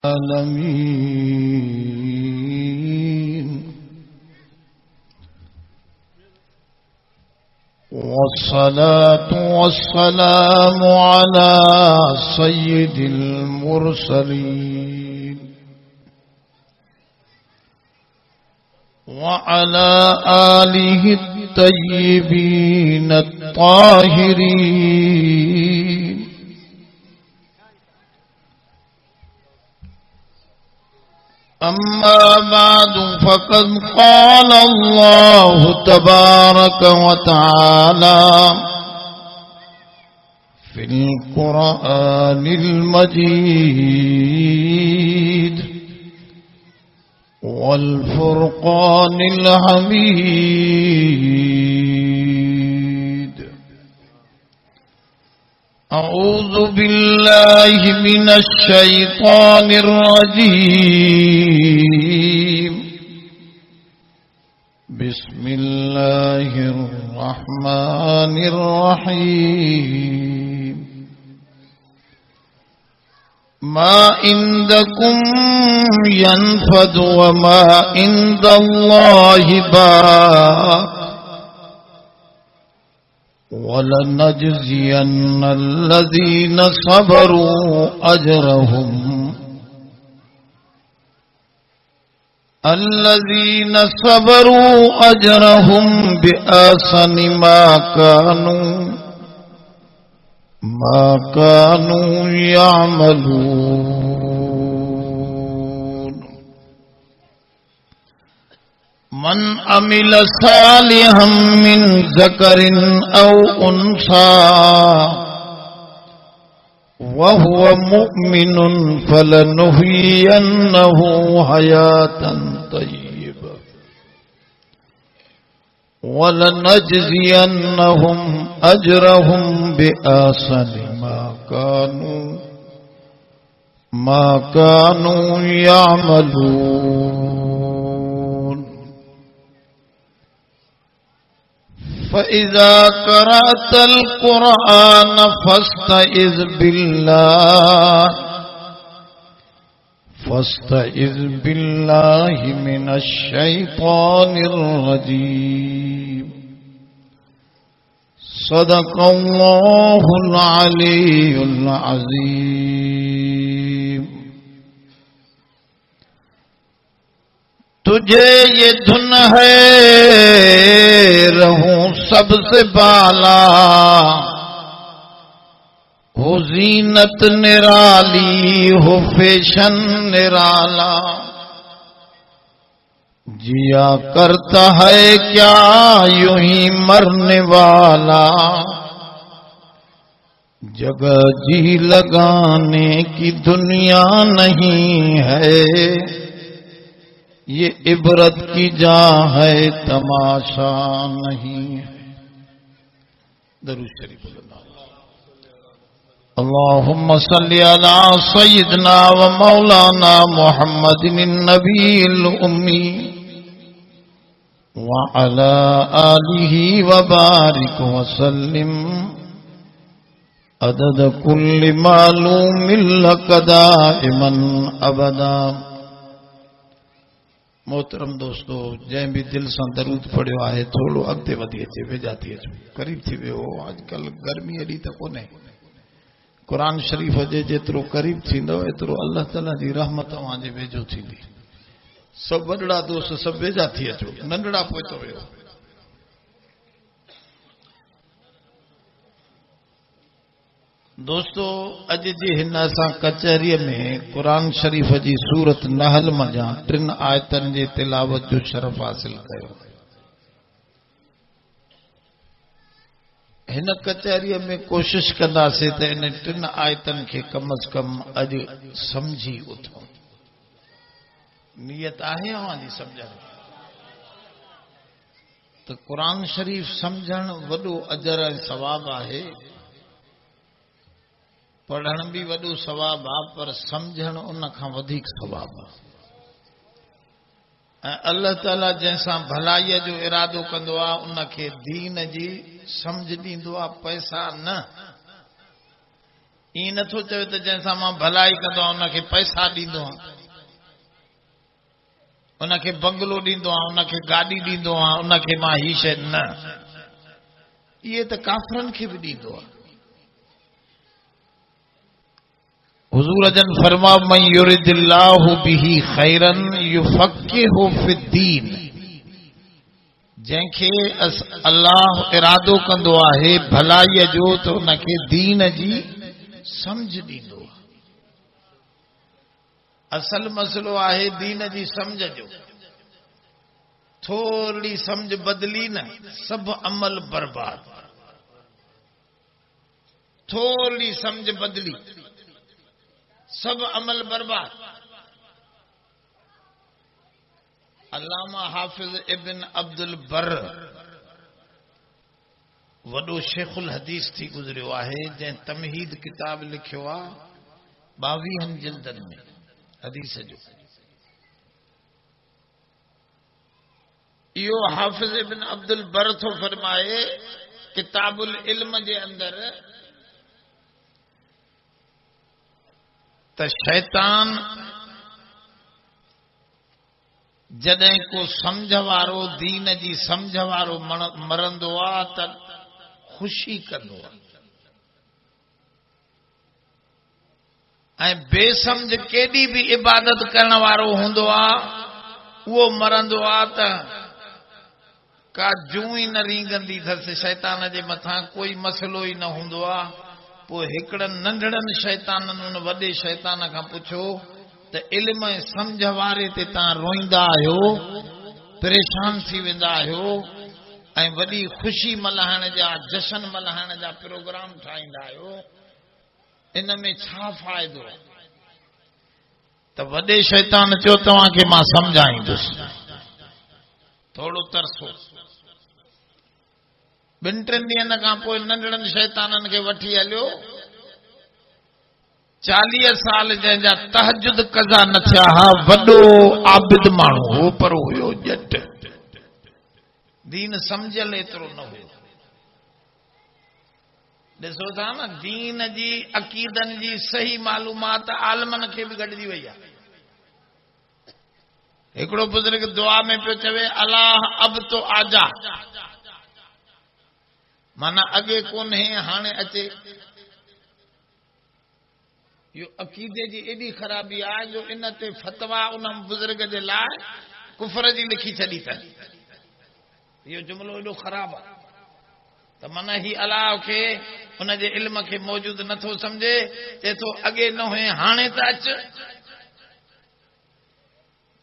العالمين والصلاة والسلام على سيد المرسلين وعلى آله الطيبين الطاهرين أما بعد فقد قال الله تبارك وتعالى في القرآن المجيد والفرقان الحميد أعوذ بالله من الشيطان الرجيم بسم الله الرحمن الرحيم ما عندكم ينفد وما عند الله باق ولنجزين الذين صبروا أجرهم بأحسن ما كانوا يعملون من عمل صالحا من ذكر أو أنثى وهو مؤمن فلنحيينه حياة طيبة ولنجزينهم أجرهم بأحسن ما كانوا يعملون فإذا قرأت القرآن فاستعذ بالله من الشيطان الرجيم صدق الله العلي العظيم तुझे ये धुन है रहूं सबसे बाला हो जीनत निराली हो फैशन निराला जिया करता है क्या यूं ही मरने वाला जगह जी लगाने की दुनिया नहीं है ये इबरत की जा है तमाशा नहीं है। दरूद शरीफ अल्लाहुम्मा सल्ली अला सय्यिदना व मौलाना मुहम्मदिन नबील उम्मी व अला आलिहि व बारिक व सल्लिम अदद कुल्लि मालूमिन लक दाइमन अबदा। मोहतरम दोस्तों, जै भी दिल से दरूद पढ़ियो आहे थोड़ो अॻिते वधी अचे, वेझा थी अचो, क़रीब थी वियो। अॼुकल्ह गर्मी एॾी त कोन्हे, क़ुरान शरीफ़ जे जेतिरो क़रीब थींदो एतिरो अल्लाह ताला जी रहमत तव्हांजे वेझो थींदी। सभु वॾड़ा दोस्त सभु वेझा थी अचो, नंढड़ा पोइ थो वियो। दोस्तों, अॼु जी हिन असां कचहरीअ में क़ुरान शरीफ़ जी सूरत नहल मञा 3 आयतनि जे तिलावत जो शरफ़ हासिल कयो। हिन कचहरीअ में कोशिश कंदासीं त इन 3 आयतनि खे कम अज़ कम अॼु समझी उथूं। नियत आहे अवांजी समझण त क़ुरान शरीफ़ समझण वॾो अजर ऐं सवाब आहे, पढ़ण भी वॾो सवाब आहे, पर समझण उन खां वधीक सवाब आहे। अल्लाह ताला जैसा भलाई जो इरादो कंदो आहे उनखे दीन जी समझ दींदो आहे, पैसा न। ई नथो चवे त जैसा मां भलाई कंदो आहियां उनखे पैसा ॾींदो आहियां, उनखे बंगलो ॾींदो आहियां, उनखे गाॾी ॾींदो आहियां, उनखे मां ही शइ न, इहे त काफ़रनि खे बि ॾींदो आहे। हुजूर जन फरमा मन युरिदिल्लाहु बिही खैरन युफक्किहु फिद्दीन, जंहिंखे अल्लाह इरादो कंदो आहे भलाईअ जो त उनखे दीन जी समझ ॾींदो आहे। असल मसलो आहे दीन जी समझ जो, थोड़ी समझ बदली न सब अमल बर्बाद, थोड़ी समझ बदली सब अमल बर्बाद। अल्लामा हाफिज इब्न अब्दुल बर वडो शेखुल हदीस थी गुजरियो आहे, जंहिं तमहीद किताब लिखियो आहे 22 जिल्दनि में हदीस जो। इहो हाफिज इब्न अब्दुल बर थो फरमाए किताबुल इल्म जे अंदर त शैतान जॾहिं को समझ वारो दीन जी समझ वारो मरंदो आहे त ख़ुशी कंदो आहे, ऐं बेसमझ केॾी बि इबादत करण वारो हूंदो आहे उहो मरंदो आहे त का जूं ई न रींगंदी अथसि, शैतान जे मथां कोई मसइलो ई न हूंदो आहे। पोइ हिकिड़नि नंढड़नि शैताननि उन वॾे शैतान खां पुछियो त इल्म ऐं समझ वारे ते तव्हां रोईंदा आहियो, परेशान थी वेंदा आहियो ऐं वॾी ख़ुशी मल्हाइण जा जश्न मल्हाइण जा प्रोग्राम ठाहींदा आहियो, इन में छा फ़ाइदो आहे? त वॾे शैतान चयो तव्हांखे मां सम्झाईंदुसि, थोड़ो तरसो। 2-3 ॾींहंनि खां पोइ नंढड़नि शैताननि खे वठी हलियो, 40 साल जंहिंजा तहजुद कज़ा न थिया हा, वॾो आबिद माण्हू हो पर हुयो ॼट, दीन समझल एतिरो न हुयो। ॾिसो था न दीन जी अक़ीदनि जी सही मालूमात आलमनि खे बि गॾिजी वई आहे। हिकिड़ो बुज़ुर्ग दुआ में पियो चवे अलाह अब तो आजा, माना अॻे कोन्हे हाणे अचे। इहो अक़ीदे जी एॾी ख़राबी आहे जो इन ते फतवा उन बुज़ुर्ग जे लाइ कुफर जी लिखी छॾी अथनि। इहो जुमिलो एॾो ख़राबु आहे त माना ही अलाह खे उनजे इल्म खे मौजूद नथो समझे, चए थो अॻे न हुए हाणे त अच।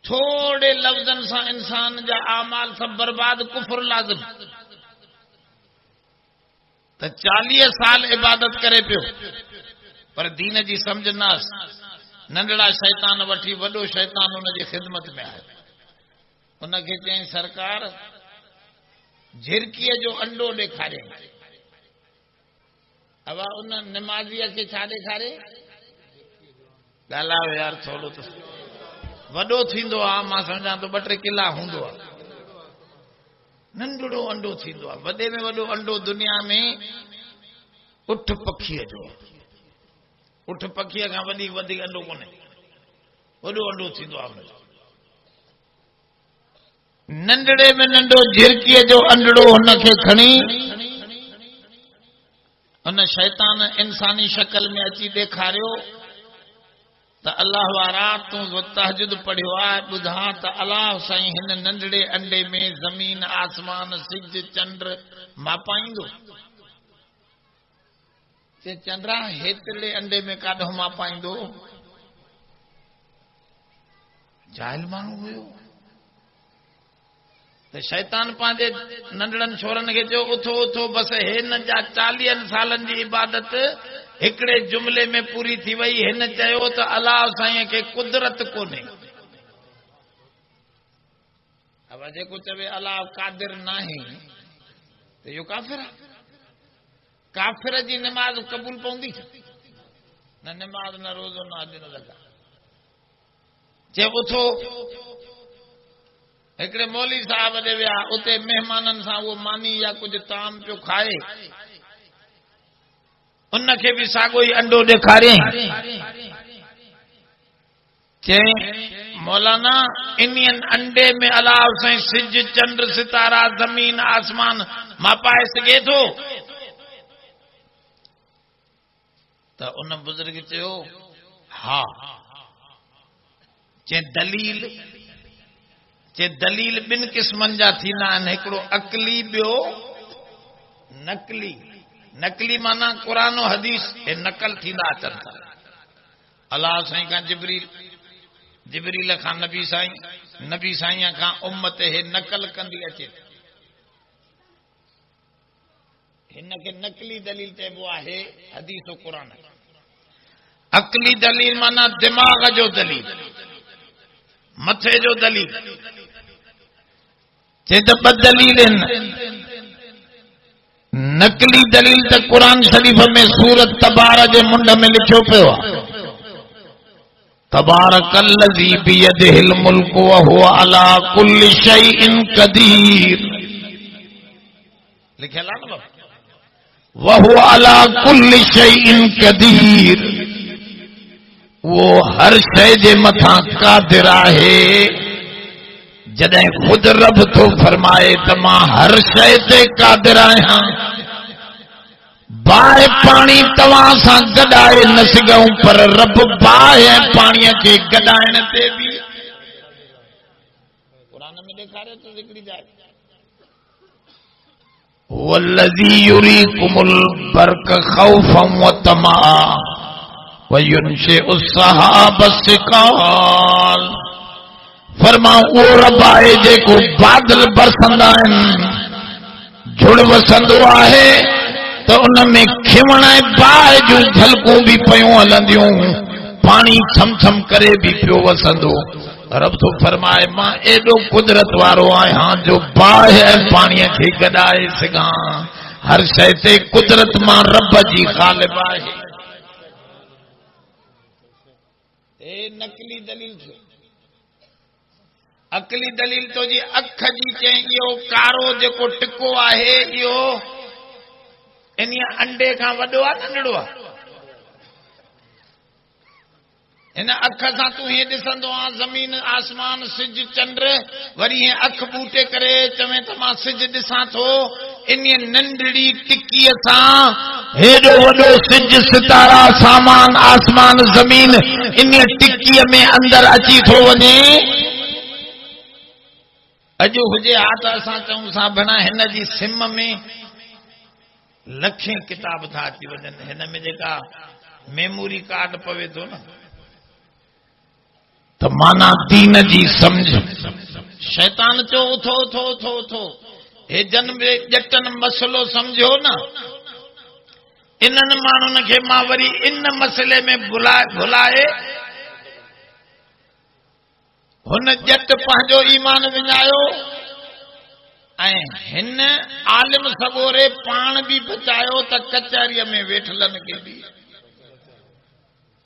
थोड़े लफ़्ज़नि सां इंसान जा आमाल सभु बर्बाद, कुफर लाज़िम। त 40 साल इबादत करे पियो पर दीन जी समझ नास, नंढड़ा शैतान वठी वॾो शैतान उनजी ख़िदमत में आयो। उनखे चई सरकार झिरकीअ जो अंडो ॾेखारे। अब उन निमाज़ीअ खे छा ॾेखारे? ॻाल्हायो यार थोड़ो त वॾो थींदो आहे, मां सम्झां थो 2-3 किला हूंदो आहे, नंढड़ो अंडो थींदो आहे। वॾे में वॾो अंडो दुनिया में उठ पखीअ जो, उठ पखीअ खां वधीक अंडो कोन्हे, वॾो अंडो थींदो आहे। नंढड़े में नंढो झिरकीअ जो अंडड़ो हुनखे खणी उन शैतान इंसानी शक्ल में अची ॾेखारियो त अल्लाह वारा तूं तहजुद पढ़ियो आहे, ॿुधा त अलाह साईं हिन नंढड़े अंडे में ज़मीन आसमान सिज चंड मापाईंदो। चए चंद्रा हेतिरे अंडे में काॾो मापाईंदो? जाहिल माण्हू हुयो। त शैतान पंहिंजे नंढड़नि छोरनि खे चयो उथो उथो, बसि हिन जा 40 सालनि जी इबादत हिकिड़े जुमिले में पूरी थी वई। हिन चयो त अलाह साईं खे कुदरत कोन्हे। अब जेको चवे अलाह कादिर नाहे त इहो काफ़िर आहे। काफ़िर जी निमाज़ क़बूल पवंदी? न निमाज़, न रोज़ो, न हज, न ज़कात। चए उथो, हिकिड़े मौलवी साहब ॾे विया, उते महिमाननि सां उहो मानी या कुझु ताम पियो खाए। उनखे भी साॻो ई अंडो ॾेखारियईं, चई मौलाना इन्हनि अंडे में अलाह साईं सिज चंड सितारा ज़मीन आसमान मापाए सघे थो? त उन बुज़ुर्ग चयो हा। चई दलील ॿिनि क़िस्मनि जा थींदा आहिनि, हिकिड़ो अकली, ॿियो नकली। नकली माना क़ुरान और हदीस हे नकल थींदा अचनि था। अलाह साईं खां जिबरील खां नबी साईं, नबी साईं खां उम्मत हे नकल कंदी अचे। हिनखे नकली दलील चइबो आहे, हदीस और क़ुरान। अकली दलील माना दिमाग़ जो दलील, मथे जो दलील। चए त ॿ दलील आहिनि। नकली दलील त क़ुरान शरीफ़ में सूरत तबारा जे मुंड में लिखियो पियो आहे, तबारकल्लज़ी बियदिहिल मुल्क व हुव अला कुल्लि शैइन क़दीर। लिखियल आहे न, व हुव अला कुल्लि शैइन क़दीर। वो हर शइ जे मथां क़ादिर आहे। जॾहिं खुद रब तो फरमाए त मां हर शइ ते क़ादिर आहियां। बाहि पाणी तव्हां सां गॾाए न सघूं, पर रब बाहि ऐं पाणीअ खे गॾाइण ते बि क़ुरान में ॾेखारे थो हिकिड़ी जाइ, वल्लज़ी युरीकुमुल बर्क़ ख़ौफ़न व तमआ व युनशिउ सहाब सिकाल। फरमाऊं उहो रब आहे जेको बादल बरसंदा आहिनि, झुड़ वसंदो आहे त उन में खिवण ऐं बाहि जूं झलकूं बि पयूं हलंदियूं, पाणी छम छम करे बि पियो वसंदो। रब तो फरमाए मां एॾो कुदरत वारो आहियां जो बाहि ऐं पाणीअ खे गॾाए सघां। हर शइ ते कुदरत मां रब जी ग़ालिब आहे। ए नकली दलील थियो। अकली दलील तो जी अख जी चई इहो कारो जेको टिको आहे इहो इन अंडे खां वॾो आहे नंढड़ो आहे? इन अख सां तूं हीअं ॾिसंदो आहे ज़मीन आसमान सिज चंड, वरी हीअं अख बूटे करे चवे त मां सिज ॾिसां थो। इन नंढड़ी टिकीअ सां हेॾो वॾो सिज सितारा सामान आसमान ज़मीन इन टिकीअ में अंदर अची थो वञे। अॼु हुजे हा त असां चऊं सां भेण हिन जी सिम में लखे किताब था अची वञनि, हिन में जेका मेमोरी कार्ड पवे थो न, त माना दीन जी समझ। शैतान चो उथो उथो उथो उथो, हे जन ॼटन मसलो समझो न। इन्हनि माण्हुनि खे मां वरी इन मसइले में भुलाए हुन ॼट पंहिंजो ईमान विञायो ऐं हिन आलिम सगोरे पाण बि बचायो त कचहरीअ में वेठलनि खे बि।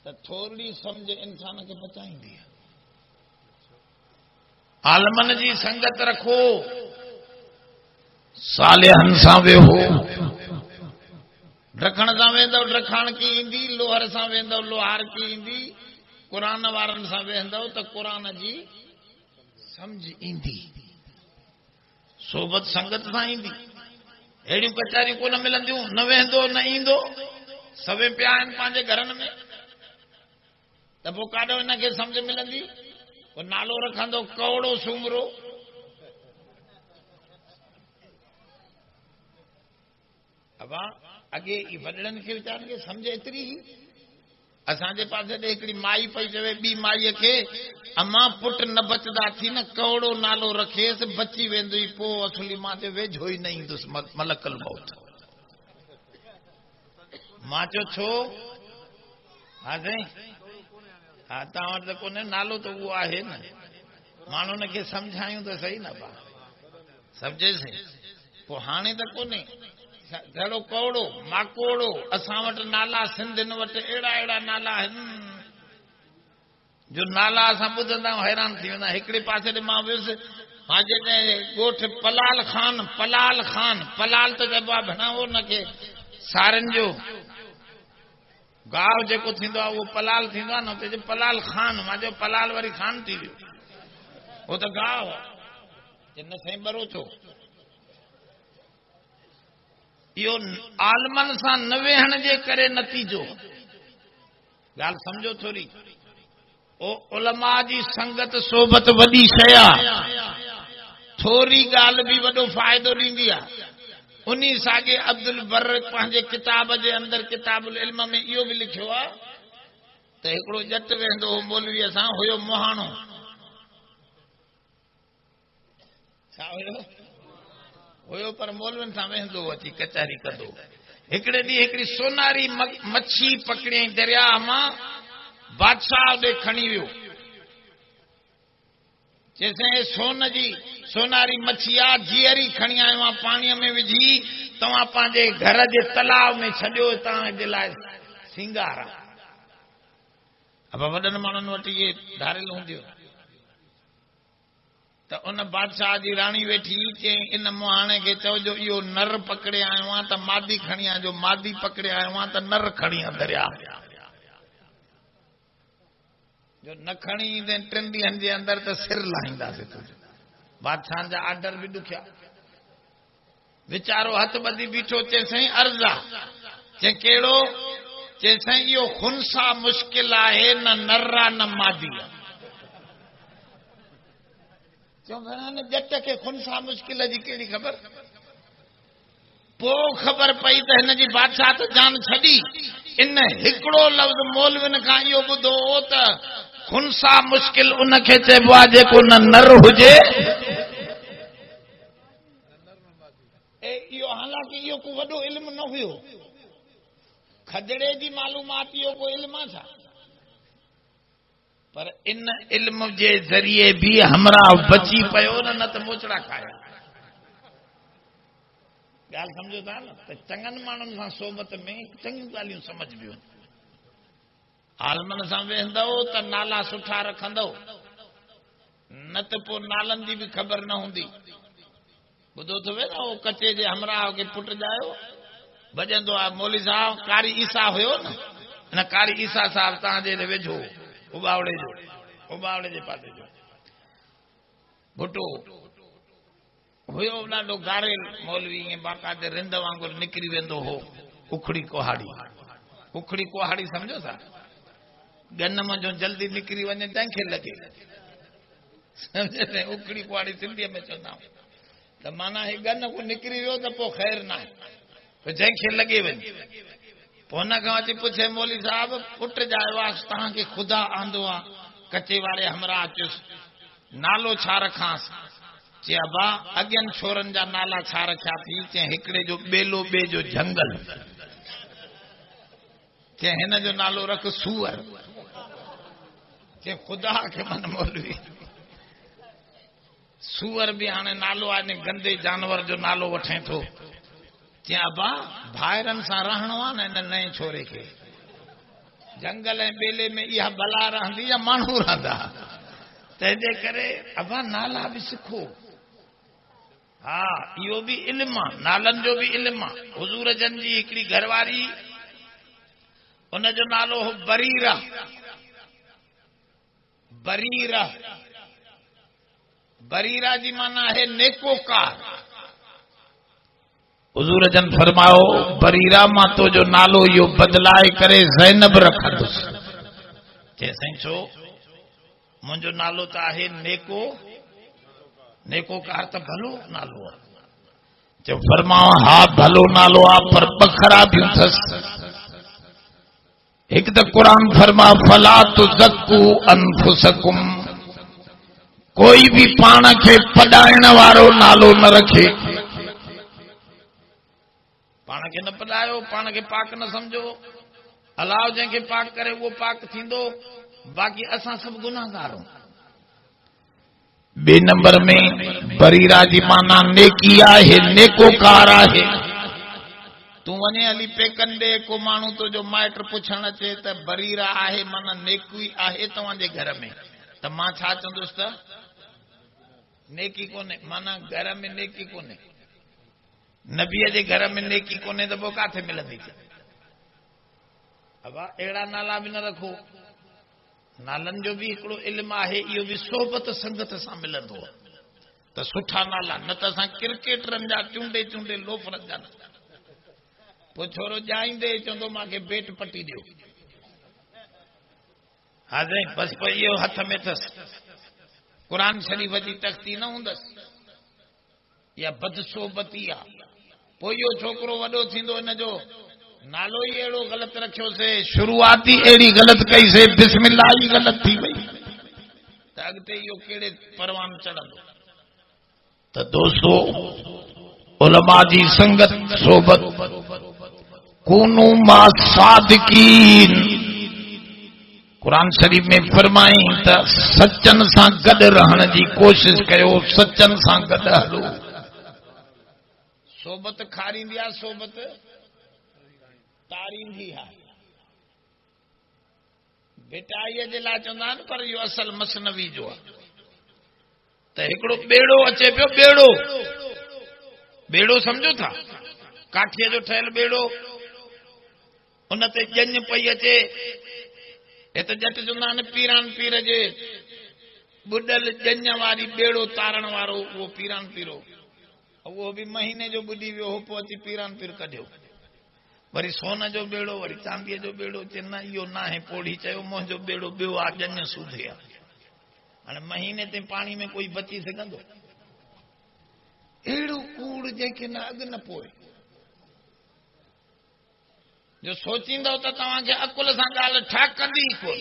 त थोरी समझ इंसान खे बचाईंदी आहे। आलमन जी संगत रखो, सालिहनि सां वेहो। ड्रखण सां वेंदव ड्रखाण की ईंदी, लोहर सां वेंदव लोहार की ईंदी, क़ुरान वारनि सां वेंदव त क़ुरान जी समझ ईंदी। सोबत संगत सां ईंदी। अहिड़ियूं कचहरियूं कोन मिलंदियूं, न वेंदो न ईंदो, सभई पिया आहिनि पंहिंजे घरनि में। त पोइ काॾो हिनखे समझ मिलंदी? पोइ नालो रखंदो कौड़ो सूमरो। अबा अॻे ई वॾड़नि खे वीचारनि खे समझ एतिरी ही। असांजे पासे ॾे हिकिड़ी माई पई चवे ॿी माईअ खे, अम्मा पुट न बचदा थी न कौड़ो नालो रखेसि, बची वेंदो। पोइ असली मां चयो वेझो ई न ईंदुसि मलकल मौत। मां चयो छो? हा साईं, हा तव्हां वटि त कोन्हे नालो त उहो आहे न, माण्हुनि खे सम्झायूं त सही न पा सम्झेसि। पोइ हाणे त कोन्हे अहिड़ो कौड़ो माकोड़ो। असां वटि नाला सिंधियुनि वटि अहिड़ा अहिड़ा नाला आहिनि जो नाला असां ॿुधंदा आहियूं हैरान थी वेंदा। हिकिड़े पासे ते मां वियुसि, मां जॾहिं ॻोठ पलाल खान, पलाल खान, पलाल त चइबो आहे भेण हुनखे सारनि जो गांव जेको थींदो आहे उहो पलाल थींदो आहे न, उते पलाल खान, मां चयो पलाल वरी खान थी वियो, उहो त गांव आहे। न साईं बरोचो इहो आलमन सां न वेहण जे करे नतीजो। ॻाल्हि सम्झो थोरी, ओ उलमा जी संगत सोबत वॾी शइ आहे, थोरी ॻाल्हि बि वॾो फ़ाइदो ॾींदी आहे। उन्ही साॻे अब्दुल बर पंहिंजे किताब जे अंदरि किताबुल इल्म में इहो बि लिखियो आहे त हिकिड़ो ॼट वेंदो हो मौलवीअ सां, हुयो मुहाणो, छा हुयो पर मौलवियुनि सां वेंदो अची कचहरी कंदो। हिकिड़े ॾींहुं हिकिड़ी सोनारी मच्छी पकड़ियईं दरिया मां, बादशाह ॾे खणी वियो, चइसि सोन जी सोनारी मच्छी आहे, जीअरी खणी आयो आहे, पाणीअ में विझी तव्हां पंहिंजे घर जे तलाव में छॾियो, तव्हांजे लाइ सिंगार आहे। अब वॾनि माण्हुनि वटि इहे धारियल हूंदियूं। त उन बादशाह जी राणी वेठी चयईं इन मुहाणे खे चइजो इहो नर पकड़े आयो आहे त मादी खणी आजो, मादी पकड़े आयो आहे त नर खणी आ दरिया, जो न खणी ईंदे 3 ॾींहंनि जे अंदरि त सिर लाहींदासीं तुंहिंजो। बादशाह जा आर्डर बि ॾुखिया। वीचारो हथ ॿधी बीठो, चए साईं अर्ज़ आहे। चए कहिड़ो? चए साईं इहो खुनसा मुश्किल आहे, न नर आहे न मादी आहे। चऊं भेण ॼट खे खुनसा मुश्किल जी कहिड़ी ख़बर? पोइ ख़बर पई त हिन जी बादशाह त जान छॾी, इन हिकिड़ो लफ़्ज़ मौलवियुनि खां इहो ॿुधो हो त खुनसा मुश्किल उनखे चइबो आहे जेको न नर हुजे। इहो हालांकि इहो को वॾो इल्मु न हुयो, खजड़े जी मालूमात इहो को इल्मु आहे छा? पर इन इल्म जे ज़रिए भी हमरा बची पियो न त मोचड़ा खाया। ॻाल्हि सम्झो था न, त चङनि माण्हुनि सां सोबत में चङियूं ॻाल्हियूं समझ बियूं। आलमन सां वेहंदव त नाला सुठा रखंदव, न त पोइ नालनि जी बि ख़बर न हूंदी। ॿुधो अथव न उहो कचे जे हमराह खे पुट ॼायो, भॼंदो आहे मौली साहब कारी ईसा हुयो न, हिन कारी ईसा साहब तव्हांजे वेझो उबावड़े जो, उबावड़े जे पासे जो भुटो हुयो, ॾाढो गारेल मौलवी, ईअं बाक़ाइदे रिंद वांगुरु निकिरी वेंदो हो। उखड़ी कुहाड़ी, उखड़ी कुहाड़ी सम्झो था? गनम जो जल्दी निकिरी वञे तंहिंखे लॻे, सम्झे? उखड़ी कुहाड़ी सिंधीअ में चवंदा आहियूं त माना हे गन को निकिरी वियो त पोइ ख़ैर न आहे, जंहिंखे लॻे वञे। पोइ हुन खां अची पुछे मौली साहब पुट ॼायो आहे, तव्हांखे ख़ुदा आंदो आहे, कचे वारे हमरा अचुसि, नालो छा रखांसि? चए अबा अॻियनि छोरनि जा नाला छा रखिया थी? चए हिकिड़े जो ॿेलो, ॿिए जो जंगल। चए हिन जो नालो रख सूअर। चए ख़ुदा खे मन मौलवी सूअर बि हाणे नालो आहे, गंदे जानवर जो नालो वठे थो। चए अबा भाइरनि सां रहणो आहे न हिन नए छोरे खे, जंगल ऐं ॿेले में इहा बला रहंदी या माण्हू रहंदा? तंहिंजे करे अबा नाला बि सिखो। हा इहो बि इल्मु आहे, नालनि जो बि इल्मु आहे। हुज़ूर जन जी हिकिड़ी घरवारी, उनजो नालो हो बरीरा। बरीरा, बरीरा जी माना है नेकोकार। हुज़ूर जन फरमायो बरीरा मां तो जो नालो इहो बदलाए करे ज़ैनब रखंदुसि। चए साईं छो? मुंहिंजो नालो त आहे नेको, नेकोकार त भलो नालो आहे। चयो फरमाओ हा भलो नालो आहे, पर ॿ ख़राबियूं अथसि। हिकु त क़ुरान फरमा फला तुज़क्कू अनफुसकुम, कोई भी पाण खे पढ़ाइण वारो नालो न रखे। पाण खे न पढ़ायो, पाण खे पाक न समझो। अलाह जंहिंखे पाक करे उहो पाक थींदो, बाक़ी असां सभु गुनाहगार आहियूं। ॿिए नंबर में बरीरा जी माना नेकी आहे, नेकोकार आहे। तूं वञे हली पेकनि ॾे, को माण्हू तुंहिंजो माइट पुछण अचे त बरीरा आहे माना नेकी आहे तव्हांजे घर में, त मां छा चवंदुसि त नेकी कोन्हे, माना घर में नेकी कोन्हे। नबीअ जे घर में नेकी कोन्हे त पोइ किथे मिलंदी? अब अड़ा नाला भी न रखो, नालन जो भी हिकिड़ो इल्म आहे, इहो भी सोबत संगत सां मिलंदो त सुठा नाला, न त असां क्रिकेटरनि जा चूंडे चूंडे लोफरनि जा, पोइ छोरो जाईंदे चवंदो मूंखे बेट पटी ॾियो, हा साईं बस पोइ इहो हथ में अथसि, क़ुर शरीफ़ जी तख़्ती न हूंदसि, या बदसोबती आहे। पोइ इहो छोकिरो वॾो थींदो हिन जो नालो ही अहिड़ो ग़लति रखियोसीं, शुरूआत ही अहिड़ी ग़लति कईसीं, बिस्मिल्लाह ही ग़लति थी वई, त अॻिते इहो कहिड़े परवान चढ़ंदो। त दोस्तो उलमा जी संगत सोबत, कूनू मा सादिकीन, कुरान शरीफ में फरमाई त सचन सां गॾु रहण जी कोशिश कयो, सचन सां गॾु हलो। सोबत खारींदी आहे, सोबत तारींदी आहे। बेटाईअ जे लाइ चवंदा आहिनि, पर इहो असल मसनवी जो आहे। त हिकिड़ो बेड़ो अचे पियो, बेड़ो, बेड़ो सम्झो था, काठीअ जो ठहियल बेड़ो, उन ते ॼञ पई अचे, हिते जट चवंदा आहिनि पीरान पीर जे बुॾल ॼञ वारी बेड़ो तारण वारो, उहो पीरान पीरो, उहो बि महीने जो ॿुॾी वियो हो, पोइ अची पीरान पीर कढियो। वरी सोन जो बेड़ो, वरी चांदीअ जो बेड़ो, चए न इहो न आहे, पोड़ी चयो मुंहिंजो बेड़ो ॿियो आहे, ॼञ सूधे आहे। हाणे महीने ते पाणी में कोई बची सघंदो? अहिड़ो कूड़ जंहिंखे न अॻु न पोइ, जो सोचींदव त तव्हांखे अकुल सां ॻाल्हि ठाकंदी कोन,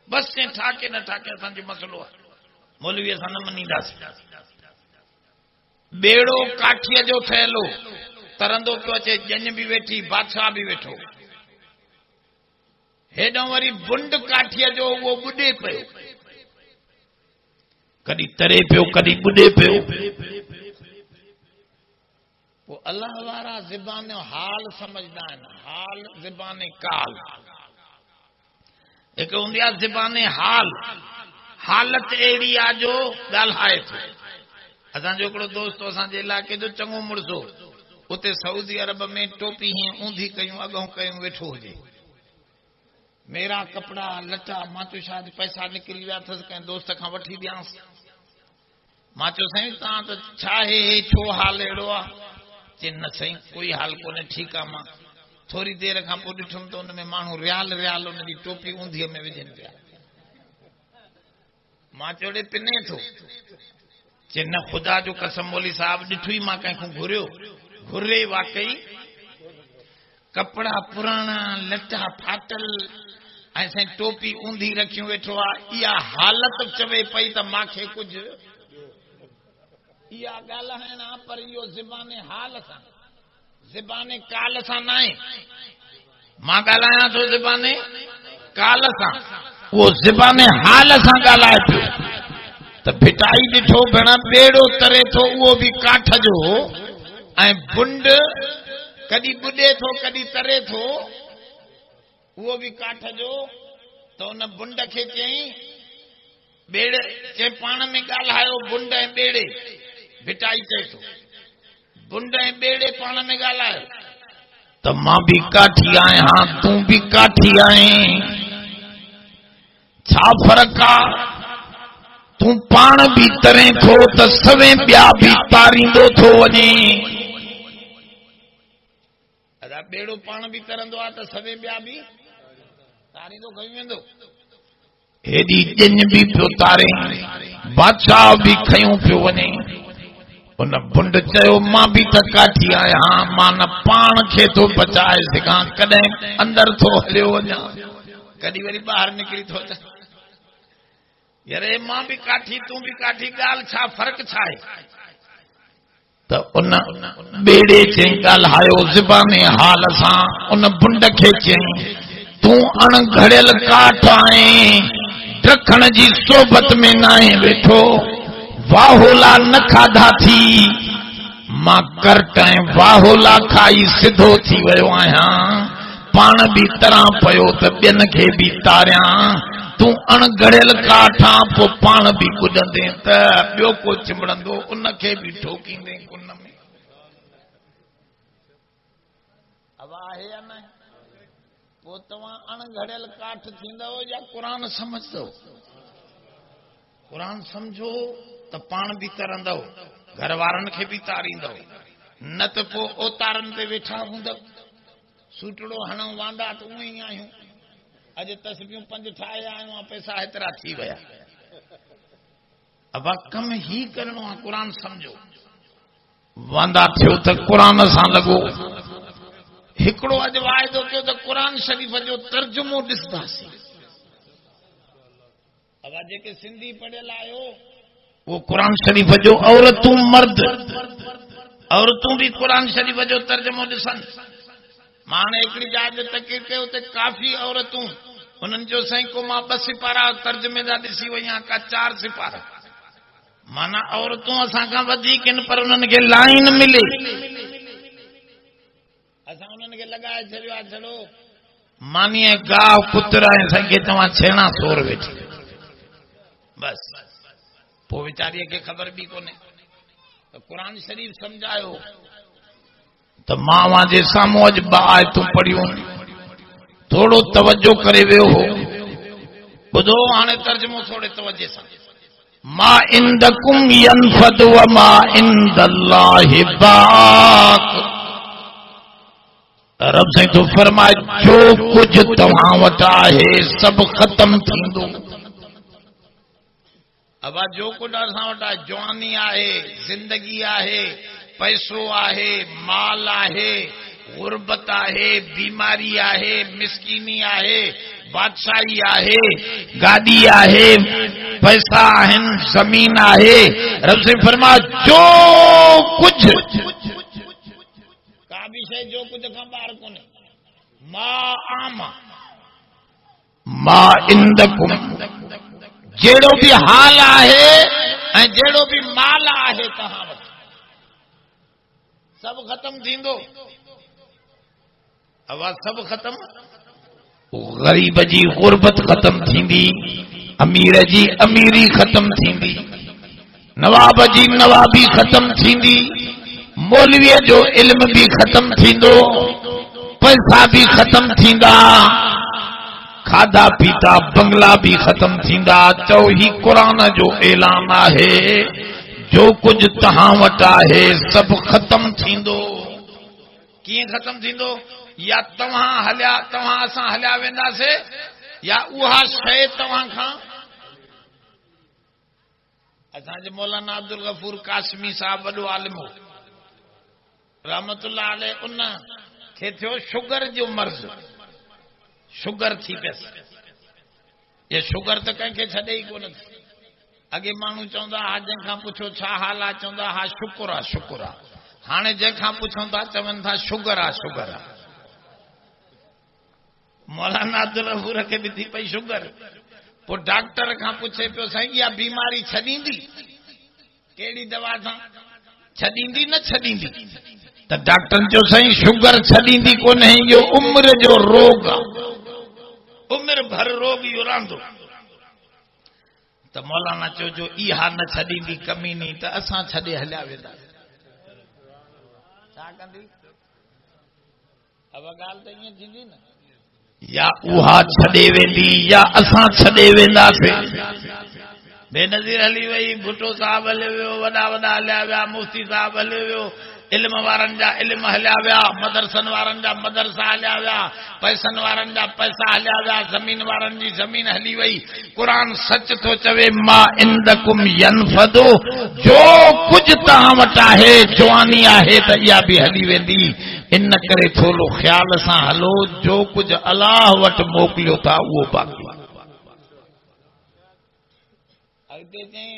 बसि चए ठाके न ठाके असांजो मसइलो आहे, मौलवीअ सां न मञींदासीं। बेड़ो काठीअ जो ठहियलो तरंदो पियो अचे, ॼञ बि वेठी, बादशाह बि वेठो, हेॾो वरी बुंड काठीअ जो, उहो ॿुॾे पियो, कॾहिं तरे पियो, कॾहिं ॿुॾे पियो। पोइ अल्लाह वारा ज़बान हाल समझदा आहिनि, हाल ज़बान काल, हिकु हूंदी आहे ज़बान हाल, हालत अहिड़ी आहे जो ॻाल्हाए थो। असांजो हिकिड़ो दोस्त असांजे इलाइक़े जो चङो मुड़सो, उते सऊदी अरब में टोपी हीअं ऊंधी कयूं, अॻूं कयूं, वेठो हुजे, मेरा कपिड़ा लटा, मां चयो शायद पैसा निकिरी विया अथसि, कंहिं दोस्त खां वठी ॾियांसि। मां चयो साईं तव्हां त छा आहे, छो हाल अहिड़ो आहे? चए न साईं कोई हाल कोन्हे, ठीकु आहे। मां थोरी देरि खां पोइ ॾिठुमि त हुन में माण्हू रियाल रियाल उन जी टोपी ऊंधीअ में विझनि पिया। मां चयो ॾे पिने थो? चए न ख़ुदा जो कसम मौली साहब ॾिठो ई मां कंहिंखां घुरियो, घुरे वाकई कपिड़ा पुराणा, लटा फाटल, ऐं साईं टोपी ऊंधी रखियूं वेठो आहे। इहा हालत चवे पई त मूंखे कुझु, इहा ॻाल्हाइण आहे, पर इहो ज़बान हाल सां, ज़बान काल सां न आहे। मां ॻाल्हायां थो ज़बान काल सां, उहो ज़बान हाल सां ॻाल्हाए पियो। त भिटाई ॾिठो भेण, बेड़ो तरे थो, उहो बि काठ जो, ऐं बुंड कॾहिं ॿुॾे थो, कॾहिं तरे थो, उहो बि काठ जो। त उन बुंड खे चयईं बेड़े, चए पाण में ॻाल्हायो बुंड ऐं बेड़े। भिटाई चए थो बुंड ऐं बेड़े पाण में ॻाल्हायो। त मां बि काठी आहियां, तूं बि काठी आहीं, छा फ़र्क़ु आहे? तूं पाण बि तरे थो त सवें ॿिया बि तारींदो थो वञे। अदा बेड़ो पाण बि तरंदो आहे त सवें ॿिया बि तारींदो खई वेंदो। हेॾी ॼञ बि पियो तारे, बादशाह बि खयूं पियो वञे। उन बुंड चयो मां बि त काठी आहियां, मां न पाण खे थो बचाए सघां, कॾहिं अंदरि थो हलियो वञा, कॾहिं वरी ॿाहिरि निकिरी थो अचां। यारे मां बि काठी, तूं बि काठी, ॻाल्हि छा, फ़र्क़ु छा आहे? त उन बेड़े चई ॻाल्हायो ज़बान हाल सां। उन बुंड खे चई तूं अणघड़ियल काठ आहीं, ड्रखण जी सोबत में न आहे वेठो, वाहोला न खाधा थी, मां करट ऐं वाहोला खाई सिधो थी वियो आहियां, पाण बि तरां पियो त ॿियनि खे बि तारियां। तूं अणघड़ियल काठ आं, पोइ पाण बि ॿुॾंदे त ॿियो को चिंबड़ंदो, उनखे बि ठोकींदे कुन में। अब आहे या न? पोइ तव्हां अणघड़ियल काठ थींदव या क़ुरान समझदव? क़ुरान समझो त पाण बि तरंदव, घर वारनि खे बि तारींदव, न त पोइ ओतारनि ते वेठा हूंदव। सूटड़ो हणूं वांदा त उहे ई आहियूं। अॼु तस्बीहूं 5 ठाहे आहियूं, पैसा हेतिरा थी विया। अब कम ही करणो आहे, क़ुरान समझो। वांदा थियो त क़ुरान सां लॻो। हिकिड़ो अॼु वाइदो कयो त क़ुरान शरीफ़ जो तर्जुमो ॾिसंदासीं। अब जेके सिंधी पढ़ियल आहियो वो क़ुरान शरीफ़ जो औरतूं मर्द औरतूं भी क़ुरान शरीफ़ जो तर्जुमो ॾिसनि। मां हाणे हिकिड़ी जाइ ते तक़रीर कयो, उते काफ़ी औरतूं, उन्हनि जो साईं को मां 2 सिपारा तर्जुमे जा ॾिसी वई आहियां, का 4 सिपारा। माना औरतूं असां खां वधीक आहिनि, पर उन्हनि खे लाइन मिले। असां उन्हनि खे लॻाए छॾियो आहे, छड़ो मानीअ गाह पुत्र ऐं संगे तव्हां छेणा सोर वेठी बस। पोइ वीचारीअ खे ख़बर बि कोन्हे त क़ुरान शरीफ़ सम्झायो त मां जे साम्हूं अॼु 2 आयतूं पढ़ियूं, थोड़ो तवजो करे वियो हो। ॿुधो हाणे तर्जुमो थोड़े तवजे सां। मा इंदकुम यनफद व मा इंदल्लाहि बाक़। रब साईं तो फरमाए, जो कुछ तव्हां वटि आहे सभु ख़त्म थींदो। अब जो कुछ असां वटि आहे, जवानी आहे, जिंदगी आहे, पैसो आहे, माल आहे, गुरबत आहे, बीमारी आहे, मिसकीनी आहे, बादशाही आहे, गाड़ी आहे, पैसा आहिनि, जमीन आहे। रब से फरमा जो कुछ, का भी शइ जो कुछ खां ॿाहिरि कोन्हे। मा इंदकुम, जहिड़ो बि हाल आहे ऐं जहिड़ो बि माल आहे तव्हां वटि सभु ख़त्म थींदो। आवाज़ सभु ख़त्म। ग़रीब जी गुरबत ख़त्म थींदी, अमीर जी अमीरी ख़त्म थींदी, नवाब जी नवाबी ख़त्म थींदी, मौलवीअ जो इल्म भी ख़त्म थींदो, पैसा भी ख़त्म थींदा, खाधा पीता बंगला भी खत्म थींदा। चओ ही क़ुरान जो ऐलान आहे, जो कुछ तहां वटि आहे सभु ख़त्म थींदो। कीअं ख़त्म थींदो? या तव्हां हलिया, तव्हां असां हलिया वेंदासीं, या उहा शइ तव्हां खां। असांजे मौलाना अब्दुल गफूर कासमी साहब वॾो आलिम हो रहमतुल्लाह अलैह, उन खे थियो शुगर जो मर्ज़, शुगर थी पियसि। ये शुगर त कंहिंखे छॾे ई कोन थी। अॻे माण्हू चवंदा हा, जंहिंखां पुछो छा हाल आहे, चवंदा हा शुकुर आहे शुकुर आहे। हाणे जंहिंखां पुछूं था चवनि था शुगर आहे शुगर आहे। मौलाना अब्दुल गफूर खे बि थी पई शुगर। पोइ डॉक्टर खां पुछे पियो, साईं इहा बीमारी छॾींदी? कहिड़ी दवा सां छॾींदी न छॾींदी? त डॉक्टर जो साईं शुगर छॾींदी कोन्हे, इहो उम्र जो रोग आहे, उम्र भर रोग इहो रहंदो। त मौलाना चयो जो इहा न छॾींदी कमीनी, त असां छॾे हलिया वेंदा। छा कंदी? अब ॻाल्हि त ईअं थींदी न, या उहा छॾे वेंदी या असां छॾे वेंदासीं। बेनज़ीर हली वई, भुट्टो साहब हलियो वियो, वॾा वॾा हलिया विया, मुफ्ती साहब हलियो वियो, इल्म वारनि जा इल्म हलिया विया, मदरसनि वारनि जा मदरसा हलिया विया, पैसनि वारनि जा पैसा हलिया विया, ज़मीन वारनि जी ज़मीन हली वई। क़ुरान सच थो चवे, मा इंदकुम यनफदो, जो कुछ तव्हां वटि आहे, जवानी आहे त इहा बि हली वेंदी। इन करे थोरो ख़्याल सां हलो, जो कुछ अलाह वटि मोकिलियो था उहो बाक़ी। अॻिते चई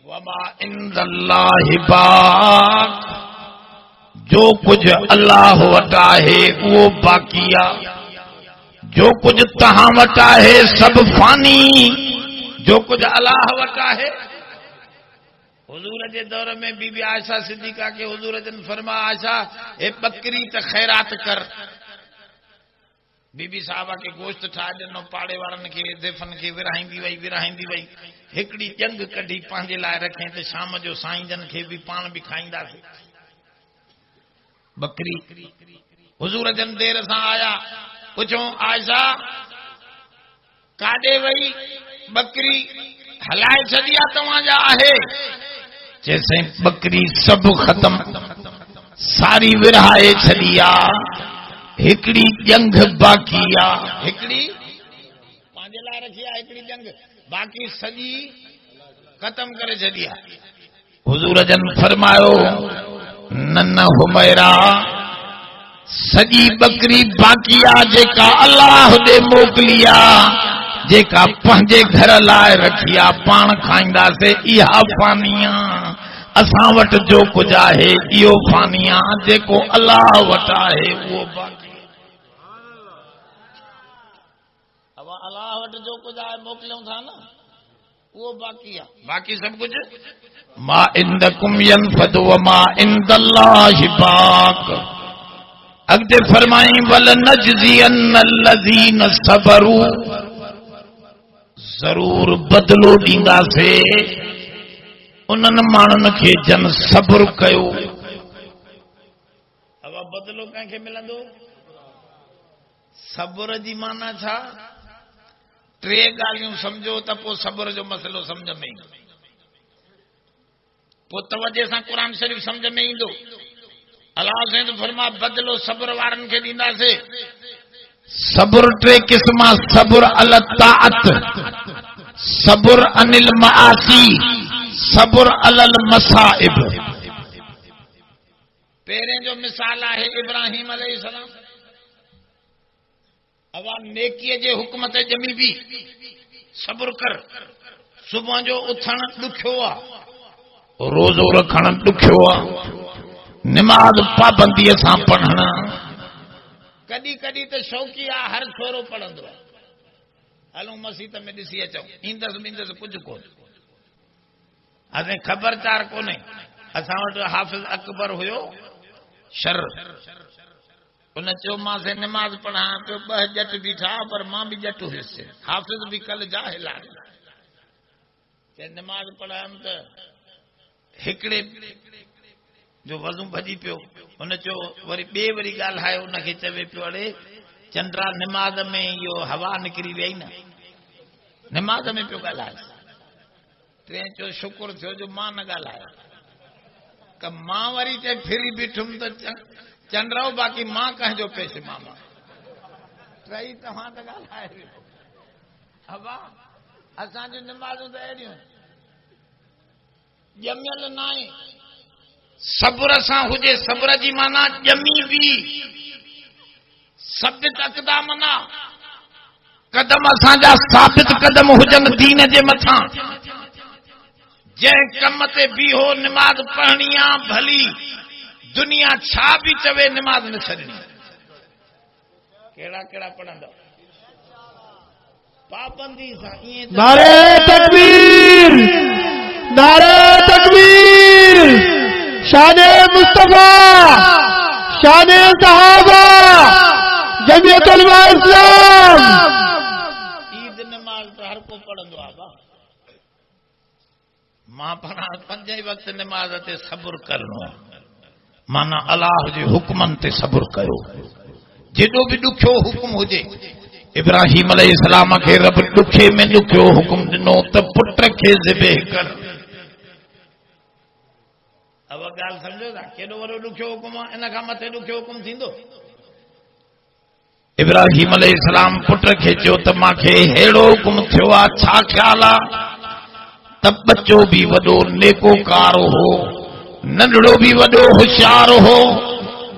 वमा इंदल्लाहि बाक़, जो कुछ अल्लाह वटि आहे उहो बाक़ी आहे। जो कुछ तव्हां वटि आहे सभु फानी, जो कुछ अल्लाह वटि आहे। हुजूर जे दौर में बीबी आयशा सिद्दीका के हुजूर जन फरमाया, आयशा ए बकरी त खैरात कर। बीबी साहबा के गोश्त ठाहे ॾिनो, पाड़े वारनि खे ज़ैफ़न खे विरहाईंदी वई। हिकिड़ी जंग कढी पंहिंजे लाइ रखें त शाम जो साईं जन खे बि पाण बि खाईंदासीं बकरी। हुजूर जन देर सां आया, पुछो आयशा काॾे वई बकरी हलाए छॾिया तव्हांजा आहे जैसे बकरी सब खत्म सारी विरहाए छॾी आहे हिकड़ी जंग बाक़ी आहे हिकड़ी पंहिंजे लाइ रखी आहे हिकड़ी जंग बाक़ी सॼी खत्म करे छॾी आहे हुज़ूर जन फरमायो न हुमैरा सॼी बकरी बाक़ी आहे जेका अल्लाह ॾे मोकिली आहे जेका पंहिंजे घर लाइ रखी आहे पाण खाईंदासीं इहा फानी आहे असां वटि जो कुझु आहे इहो फानी आहे जेको अल्लाह वटि आहे उहो बाक़ी अब अल्लाह वटि जो कुझु आहे मोकिलियूं था न वो बाकी है बाकी सब कुछ मा इंदकुम यनफद व मा इंदल्लाहि बाक अगते फरमाई वल नजजियन्नल्लज़ीन सबरू जरूर बदलो दींदा से उन्हनि माण्हुनि खे जन सब्र कयो अब बदलो कंहिंखे मिलंदो सब्र जी माना छा टे ॻाल्हियूं समझो त पोइ सब्र जो मसइलो समझ में ईंदो पोइ तवजे सां क़ुरान शरीफ़ समझ में ईंदो अल्लाह साईं फरमा बदलो सब्र वारनि खे ॾींदासीं सब्र टे क़िस्म सब्र अल ताअत सब्र अनिल मआसी सब्र अलल मसाइब पहिरें जो मिसाल आहे इब्राहिम अलैहिस्सलाम अवा नेकीअ जे हुक्म ते ॼमी बि सब्र कर सुबुह जो उथण ॾुखियो आहे रोज़ो रखण ॾुखियो आहे निमाज़ पाबंदीअ सां पढ़ण कॾहिं कॾहिं त शौक़ी आहे हर छोरो पढ़ंदो आहे हलूं मस्जिद में ॾिसी अचूं ईंदसि ईंदसि कुझु कोन असां ख़बरचार कोन्हे असां वटि हाफ़िज़ अकबर हुयो शर उन चयो मां से निमाज़ पढ़ां पियो ॿ जट बीठा पर मां बि जट हुयुसि हाफ़िज़ बि कल जाहिल आहे निमाज़ पढ़ायमि त हिकिड़े जो वज़ू भॼी पियो हुन चयो वरी ॿिए वरी ॻाल्हायो उनखे चवे पियो अड़े चंद्रा निमाज़ में इहो हवा निकिरी वई न निमाज़ में पियो ॻाल्हाए टे चयो शुकुर थियो जो मां न ॻाल्हायो त मां वरी चए फिरी बीठुमि त चंद्राओ बाक़ी मां कंहिंजो पेश मामा टई तव्हां त ॻाल्हाए हवा असांजूं निमाज़ूं त अहिड़ियूं ॼमियल न आहे सब्र सां हुजे सब्र जी माना ॼमी बि साबित अक़दाम न कदम असांजा साबित कदम हुजनि दीन जे मथां जंहिं कम ते बीहो निमाज़ पढ़णी आहे भली दुनिया छा बि चवे निमाज़ न छॾणी कहिड़ा कहिड़ा पढ़ंदव पाबंदी सां ईअं नारे तकबीर नारे तकबीर शाने मुस्तफा शाने सहाबा जमीयत उलमा इस्लाम ईद नमाज तो हर को पढ़ंदो आहे मां पढ़ा पंज वक्त नमाज ते सब्र करणो माना अल्लाह जे हुक्मन ते सब्र कयो जेॾो बि ॾुखियो हुकुम हुजे इब्राहिम अलैहिस्सलाम खे रब ॾुखे में ॾुखियो हुकुम ॾिनो त पुट खे ज़िबह कर अब ॻाल्हि सम्झो था केॾो वॾो ॾुखियो हुकुम आहे इन खां मथे ॾुखियो हुकुम थींदो इब्राहिम अलैहिस्सलाम पुट खे चयो त मूंखे अहिड़ो हुकुम थियो आहे छा ख़्याल आहे त बच्चो बि वॾो नेकोकार हो नंढड़ो बि वॾो होशियार हो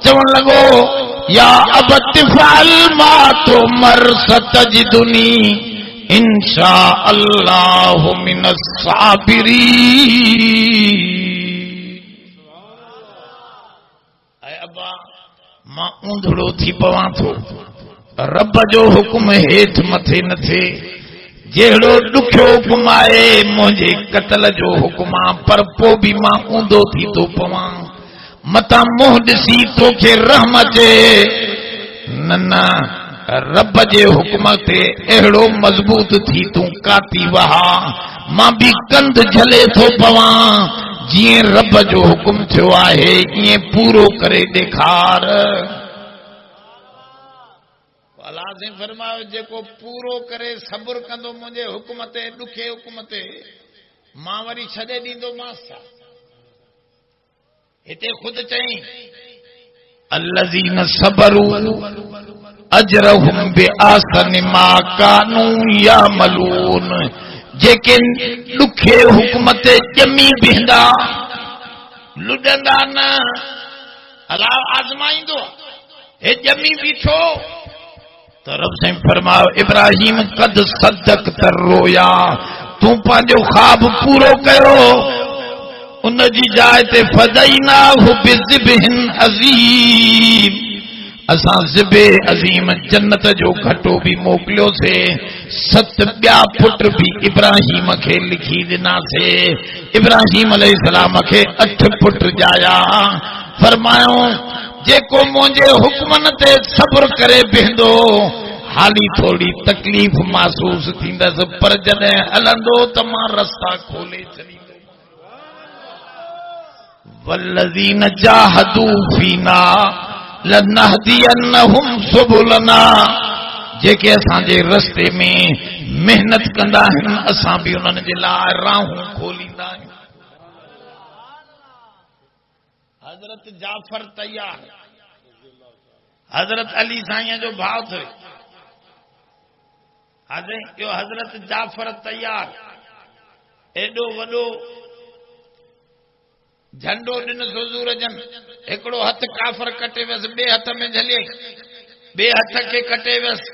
चवण लॻो या अबत फ़अल मा तुमर सतजिदुनी इंशा अल्लाह मिनस साबिरीन अबा मां ऊंधड़ो थी पवां थो रब जो हुकुम हेठ मथे न थे जहिड़ो ॾुखियो हुकुम आहे मुंहिंजे क़त्ल जो हुकुम आहे पर पोइ बि मां ऊंधो थी थो पवां मतां मुंहुं ॾिसी तोखे रहम अचे न न रब जे हुकुम ते अहिड़ो मज़बूत थी तूं काती वहा मां बि कंध झले थो पवां जीअं रब जो हुकुम थियो आहे ईअं पूरो करे ॾेखार अल्लाह से फरमायो जेको पूरो करे सब्र कंदो मुंहिंजे हुक्म ते ॾुखे हुक्म ते मां वरी छॾे ॾींदोमांसि छा। हिते ख़ुदि चई अल्लज़ीन सबरू अजरहुम बिअहसनि मा कानू यामलून। जेके ॾुखे हुक्म ते ॼमी बीहंदा लुॾंदा न अलाह आज़माईंदो हे ॼमी बीठो त रब साईं फरमायो इब्राहिम कद सदक रोया तूं पंहिंजो ख्वाब पूरो कयो उन जी जाइ ते फदईनाहु बिज़िबहिन अज़ीम। असां ज़िबे अज़ीम जन्नत जो घटो भी मोकिलियोसीं 7 ॿिया पुट भी इब्राहिम खे लिखी ॾिनासीं। इब्राहिम अलैहिस्सलाम खे 8 पुट ॼाया। फरमायो जेको मुंहिंजे हुक्मनि ते सब्र करे बीहंदो हाली थोड़ी तकलीफ़ महसूस थींदसि पर जॾहिं हलंदो त मां रस्ता खोले छॾींदो। वल्लज़ीन जाहदू फीना लनहदियन्नहुम सुबुलना। जेके असांजे रस्ते में मेहनत कंदा आहिनि असां भी उन्हनि जे लाइ राहूं खोलींदा आहियूं। हज़रत जाफर तैयार हज़रत अली साईं जो भाउ थे यो हज़रत जाफर तैयार एडो वडो झंडो ॾिनसि हुज़ूर जन। हिकिड़ो हथ काफ़र कटे वियसि ॿिए हथ में झले ॿिए हथ खे कटे वियसि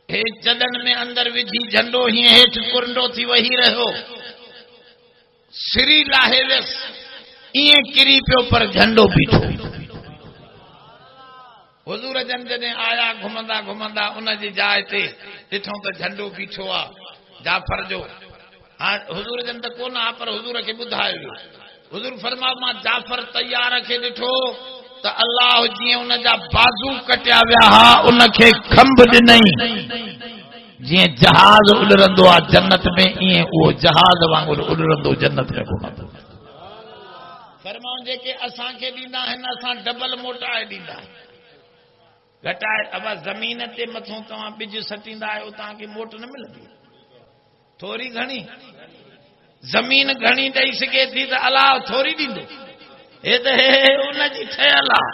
हे जॾनि में अंदर विझी झंडो हीअं हेठि कुरंडो थी वही रहियो सिरी लाहे वियसि ईअं किरी पियो पर झंडो बीठो। हुज़ूर जन जॾहिं आया घुमंदा घुमंदा उन जी जाइ ते ॾिठो त झंडो बीठो आहे जाफर जो। हाँ हुजूर जन त कोन आ पर हुजूर खे ॿुधायो। हुजूर फरमायो मां जाफर तैयार खे ॾिठो त अल्लाह जीअं उन जा बाज़ू कटिया विया हा उन खे खंभ ॾिनई जीअं जहाज उॾरंदो आहे जन्नत में ईअं उहो जहाज वांगुरु उॾरंदो जन्नत में घुमंदो। फरमायो जेके असांखे ॾींदा आहिनि असां डबल मोटाए ॾींदा आहियूं घटाए। अब ज़मीन ते मथां तव्हां ॿिज सटींदा आहियो तव्हांखे मोट न मिलंदी थोरी घणी। ज़मीन घणी ॾेई सघे थी त अलाह थोरी ॾींदो हे त हे उन जी ठहियल आहे।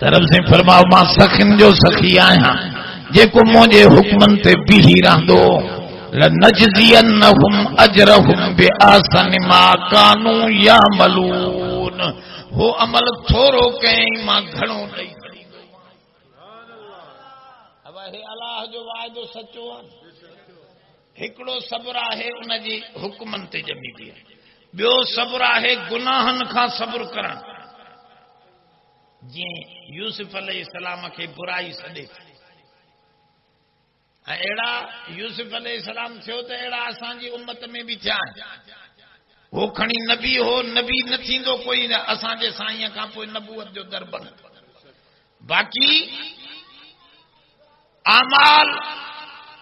तरफ़ से फरमाओ मां सखिन जो सखी आहियां जेको मुंहिंजे हुक्मनि ते बीही रहंदो लनजज़ियन्नहुम अजरहुम बिअहसनि मा कानू यामलून। हो अमल थोरो कयईं मां घणो ॾेई छॾींदो। अब हे अलाह जो वाइदो सचो आहे। हिकिड़ो सब्र आहे उन जी हुक्मनि ते ॼमी बीह। ॿियो सब्र आहे गुनाहनि खां सब्र करण। जीअं यूसुफ अलैहिस्सलाम खे बुराई सॾे ऐं अहिड़ा यूसुफ अलैहिस्सलाम थियो त अहिड़ा असांजी उम्मत में बि थिया आहिनि। हो खणी नबी हो नबी न थींदो कोई न असांजे साईं खां पोइ नबूअत जो दर बंद। बाक़ी आमाल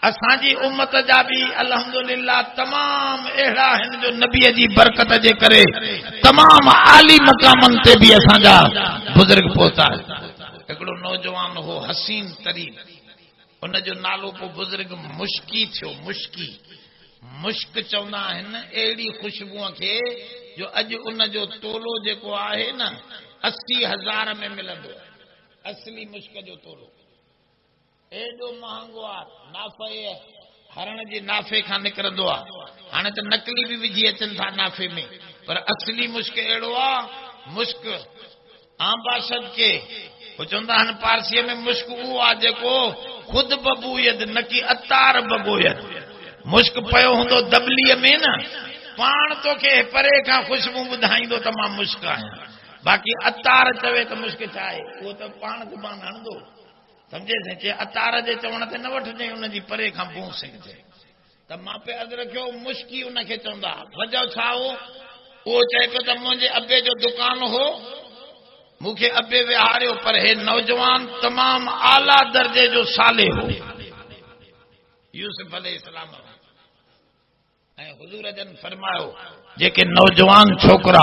असांजी उम्मत जा भी अल्हम्दुलिल्लाह तमाम अहिड़ा आहिनि जो नबीअ जी बरकत जे करे तमाम आली मक़ामनि ते भी असांजा बुज़ुर्ग पहुता। हिकिड़ो नौजवान हो हसीन तरीन उन जो नालो को बुज़ुर्ग मुश्की थियो। मुश्की मुश्क चवंदा आहिनि अहिड़ी ख़ुशबूअ खे जो अॼु उन जो तोलो जेको आहे न 80,000 में मिलंदो। असली मुश्क जो तोलो एडो महांगो आहे। नाफ़े हरण जे नाफ़े खां निकिरंदो आहे। हाणे त नकली भी विझी अचनि था नाफ़े में पर असली मुश्क अहिड़ो आहे। मुश्क आंबाशद के वो चवंदा आहिनि पारसीअ में मुश्क उहो आहे जेको ख़ुदि बबूयत न की अतार बबूयत। मुश्क पियो हूंदो दबलीअ में न पाण तोखे परे खां ख़ुशबू ॿुधाईंदो त मां मुश्क आहियां। बाक़ी अतार चवे त मुश्क छा आहे उहो त पाण ज़ुबान हणंदो समझे से अतार जे चवण ते न वठिजे उन जी परे खां बूं सघिजे त मां पे अर्ज़ु रखियो मुश्की उन खे चवंदा। वजह छा हो उहो चए पियो त मुंहिंजे अबे जो दुकान हो मूंखे अबे विहारियो पर हे नौजवान तमाम आला दर्जे जो साले हो यूसुफ अलैहिस्सलाम। ऐं हुजूर जन फरमायो जेके नौजवान छोकरा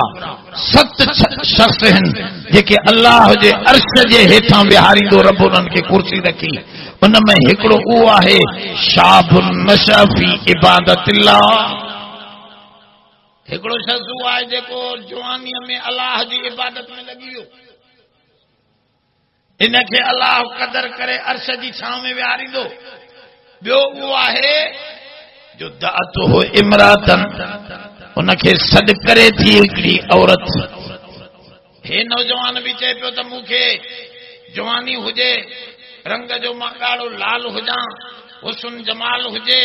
7 शख्स आहिनि जेके अल्लाह जे अर्श जे हेठां विहारींदो रब उन्हनि खे कुर्सी रखी उन में हिकिड़ो उहो आहे शाबुन नशा फी इबादतिल्लाह। हिकिड़ो शख्स उहो आहे जेको जवानीअ में अल्लाह जी इबादत में लॻी वियो, इनखे अल्लाह क़दर करे अर्श जी छांव में विहारींदो। ॿियो उहो आहे जो दातो हो इमरातन, उनखे सॾ करे थी हिकिड़ी औरत। हे नौजवान बि चए पियो त मूंखे जवानी हुजे, रंग जो मां ॻाढ़ो लाल हुजां, हुस्न जमाल हुजे।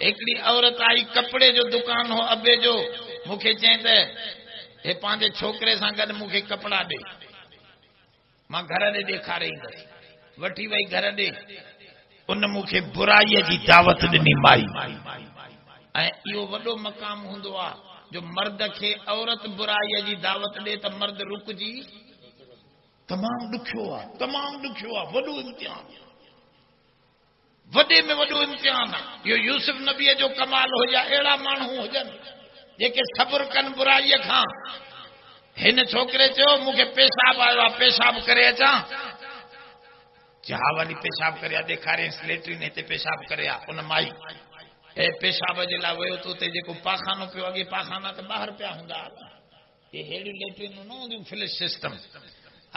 हिकिड़ी औरत आई, कपिड़े जो दुकान हो अबे जो, मूंखे चई त हे पंहिंजे छोकिरे सां गॾु मूंखे कपिड़ा ॾे, मां घर ॾे ॾेखारे ईंदसि। वठी वई घर ॾे, उन मूंखे बुराईअ जी दावत ॾिनी माई। ऐं इहो वॾो मक़ाम हूंदो आहे जो मर्द खे औरत बुराईअ जी दावत ॾे त मर्द रुकजी, तमामु ॾुखियो आहे, तमामु ॾुखियो आहे, वॾो इम्तिहान, वॾे में वॾो इम्तिहान आहे। इहो यूसुफ नबीअ जो कमाल हुजे, अहिड़ा माण्हू हुजनि जेके सब्र कनि बुराईअ खां। हिन छोकिरे चयो मूंखे पेशाब आयो आहे, पेशाब करे अचां? हा वञी पेशाब करे ॾेखारियसि, लेट्रिन हिते पेशाब करे आ। उन माई हे पेशाब जे लाइ वियो त उते जेको पाखानो पियो, अॻे पाखाना त ॿाहिरि पिया हूंदा, हे अहिड़ियूं लेट्रिनूं न हूंदियूं फ्लैश सिस्टम।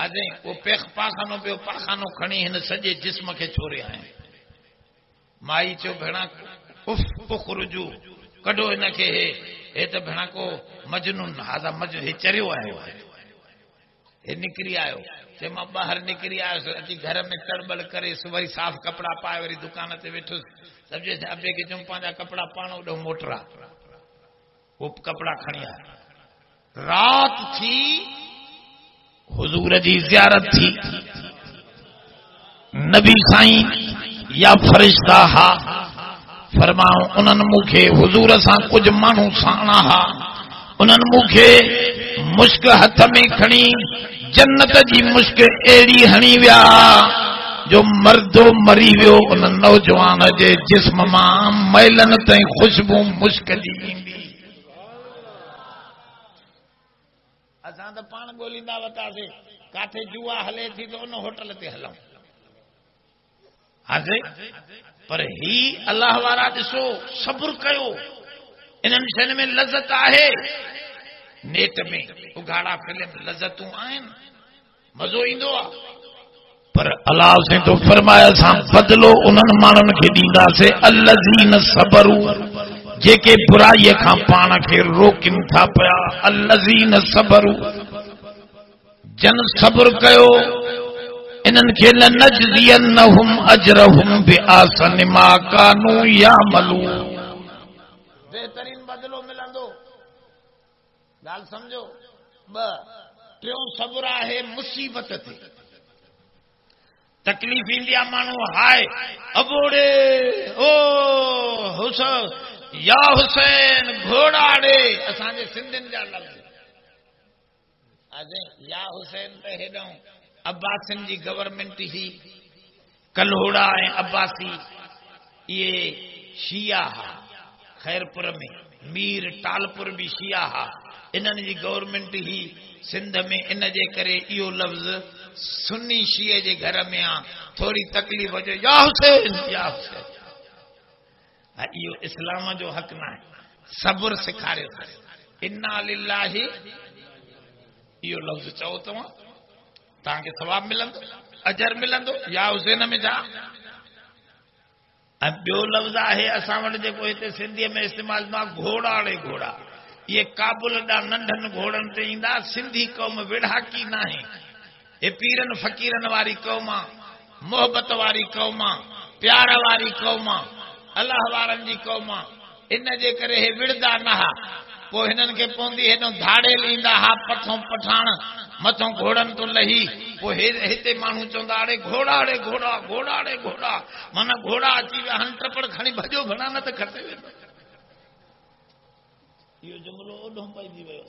अॼु उहो पाखानो पियो, पाखानो खणी हिन सॼे जिस्म खे छोड़े आया। माई चयो भेणा उफ पुखरुजू, कढो हिनखे, हे त भेणा को मजनून, हाज़ा मजनून, हे चरियो आयो आहे। हे निकिरी आयो, चए मां ॿाहिरि निकिरी आयुसि, अची घर में तड़बड़ करे वरी साफ़ कपिड़ा पाए वरी दुकान ते वेठुसि। सम्झे अबे खे चऊं पंहिंजा कपिड़ा पाण ओॾो मोटरा, उहो कपिड़ा खणी आया। रात थी, हुजूर जी ज़ियारत थी, नबी साईं या फरिश्ता हा फरमाऊं उन्हनि मूंखे हुजूर सां कुझु माण्हू साणा हा, उन्हनि मूंखे मुश्क हथ में खणी जन्नत जी मुश्क अहिड़ी हणी विया जो मर्दो मरी वियो, उन नौजवान जे जिस्म मां मैलन ताईं ख़ुशबू मुश्क जी ईंदी। असां त पाण ॻोल्हींदा वतासीं, काथे जुआ हले थी त उन होटल ते हलूं। पर ही अल्लाह वारा ॾिसो सब्र कयो, इन्हनि शयुनि में लज़त आहे। नेट में उघाड़ा फिल्म लज़तूं आहिनि, मज़ो ईंदो आहे, पर अल्लाह से तो फरमाया असां बदिलो उन्हनि माण्हुनि खे ॾींदासीं अल्लज़ीन सबरू, जेके बुराईअ खां पाण खे रोकनि था पिया। अल्लज़ीन सबरू, जन सब्र कयो, इन्हनि खे लनजज़ियन्नहुम अजरहुम बिअहसनि मा कानू यामलून, बेहतरीन बदिलो मिलंदो। ॻाल्हि सम्झो। टियों सब्र आहे मुसीबत ते, तकलीफ़ ईंदी आहे माण्हू हाय अबोड़े ओ हुसैन या हुसैन घोड़ाड़े, असांजे सिंधियुनि जा लफ़्ज़। या हुसैन त हेॾऊं अब्बासिन जी गवर्नमेंट ही, कल्होड़ा ऐं अब्बासी इहे शिया हा, खैरपुर में मीर टालपुर भी शिया हा, इन्हनि जी गवर्नमेंट ही सिंध में। इन जे करे इहो लफ़्ज़ सुन्नी शीए जे घर में आ, थोड़ी तकलीफ़ हुजे या हुसैन या हुसैन। इहो इस्लाम जो हक़ न आहे, सब्र सेखारियो। इन्ना लिल्लाहि, इहो लफ़्ज़ चओ तव्हांखे सवाब मिलंदो, अजर मिलंदो। या हुसैन में जा। ऐं ॿियो लफ़्ज़ आहे असां वटि जेको हिते सिंधीअ में इस्तेमालु थींदो आहे, घोड़ाड़े घोड़ा। ये काबुल ॾांहुं नंढनि घोड़नि ते ईंदा। सिंधी क़ौम विढ़ाकी न आहे, हे पीरनि फ़क़ीरनि वारी क़ौम आहे, मोहबत वारी क़ौम आहे, प्यार वारी क़ौम आहे, अल्लाह वारनि जी क़ौम आहे। इन जे करे हे विढ़दा न हा। पोइ हिननि खे पवंदी हेॾो धाड़ेल ईंदा हा, पथों पठाण मथों घोड़नि तो लही। पोइ हिते माण्हू चवंदा अड़े घोड़ाड़े घोड़ा, घोड़ाड़े घोड़ा, माना घोड़ा अची विया हन, टपड़ खणी भॼो भणा न त खटे वेंदो। इहो जुमिलो ओॾो पइजी वियो।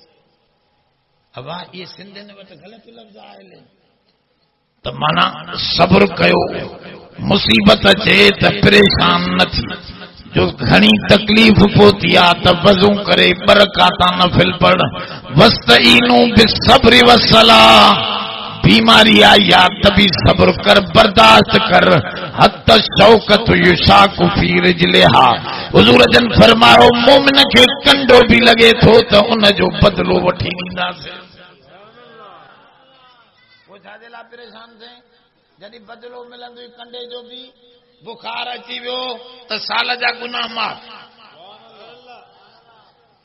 अवा इहे सिंधियुनि वटि ग़लति लफ़्ज़ आयल आहिनि। त माना सब्र कयो, मुसीबत अचे त परेशान न थी। जो घणी तकलीफ़ पोती आ त वज़ू करे बरकाता नफिल पढ़ वस्तईनु बिस्सब्रि वस्सलाह। बीमारी आई या तभी सब्र कर बर्दाश्त कर हत्ता शौकत युशाकु फी रिजलिहा। हुजूर जन फरमायो मोमिन के कंडो भी लगे थो त उन जो बदलो वठी ॾींदासीं। वो छाजे ला परेशान थे जॾहिं बदलो मिलंदो कंडे जो भी बुखार अची वियो त साल जा गुनाह माफ़।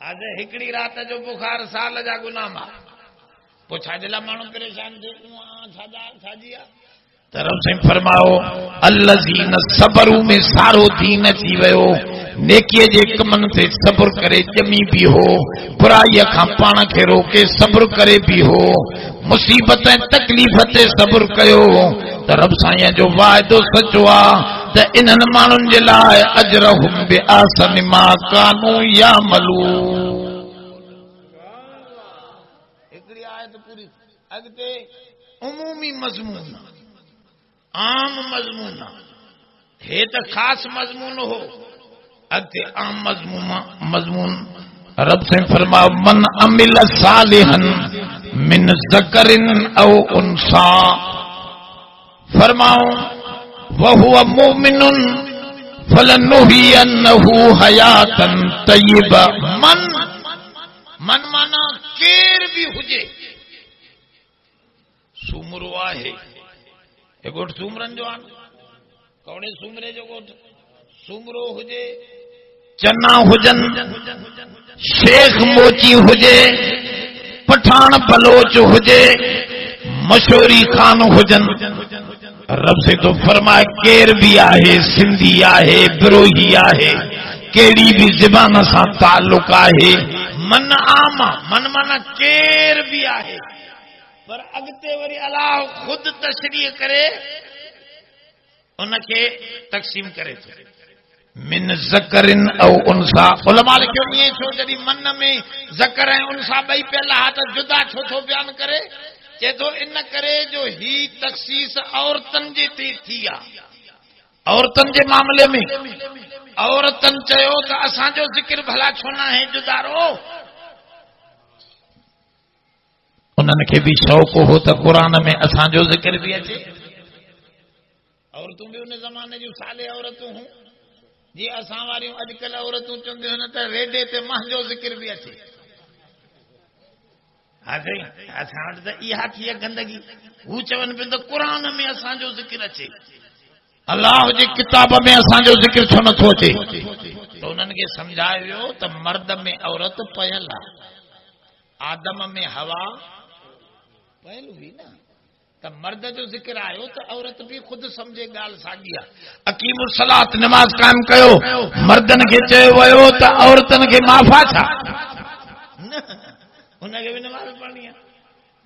आज हिकड़ी रात जो बुखार साल जा गुनाह माफ़। पोइ छाजे ला माण्हू परेशान थे छाजी आहे तरफ से फरमाओ अल्लज़ीन सबरू में सारो दीन अची वियो। नेकीअ जे कमनि ते सब्र करे ॼमी भी हो बुराईअ खां पाण खे रोके सब्र करे भी हो मुसीबत ऐं तकलीफ़ ते सब्र कयो त रब साईं जो वाइदो सचो आहे त इन्हनि माण्हुनि जे लाइ अजरहुम बिअहसनि मा कानू यामलून। हिकिड़ी आयत पूरी अॻिते उमूमी मज़मून आम मज़मून हे त ख़ासि मज़मून हो अॻिते आम मज़मून रब से फरमाओ मन अमिल सालिहन मिन ज़करिन औ उन्सा। फरमाओ वहुव मुमिनुन फलनुहियन्नहु हयातन तय्यबा। मन माना केर भी हुजे सूमरो आहे हे गोठ सूमरन जो आहे कौड़े सूमरे जो गोठ सूमरो हुजे चना हुजन शेख मोची हुजे पठान बलोच हुजे मशहूरी खान हुजन रब से तो फरमाए केर भी आहे सिंधी आहे बिरोही आहे केड़ी भी ज़बान सां ताल्लुक आहे मन आमा मन माना केर भी आहे पर अगते वरी अल्लाह खुद तशरीह करे उनके तक़सीम करे थो मिन ज़करिन औ उन्सा। उलमा लिखियो ईअं छो जॾहिं मन में ज़कर ऐं उन्सा ॿई पियल आहे त जुदा छो थो बयान करे चए थो इन करे जो ही तख़सीस औरतन जे ते थी आहे औरतन जे मामले में औरतन चयो त असांजो ज़िक्र भला छो न आहे जुदारो उन्हनि खे भी शौक़ हो त क़ुरान में असांजो ज़िक्र भी अचे। औरतूं भी उन ज़माने जूं साले औरतूं हूं जी असां वारियूं अॼुकल्ह औरतूं चवंदियूं आहिनि त रेडे ते मुंहिंजो ज़िक्र भी अचे। हा साईं असां वटि त इहा थी आहे गंदगी हू चवनि पिया त क़ुरान में असांजो ज़िक्र अचे अल्लाह जे किताब में असांजो ज़िक्र छो नथो अचे त उन्हनि खे सम्झायो वियो त मर्द में औरत पयल आहे आदम में हवा पयल हुई न त मर्द जो ज़िक्र आयो त औरत भी खुद समझे ॻाल्हि साॻी आहे। अकीमुस सलात नमाज़ कायम कयो मर्दनि खे चयो वियो त औरतनि खे माफ़ा छा उनखे भी नमाज़ पढ़णी आहे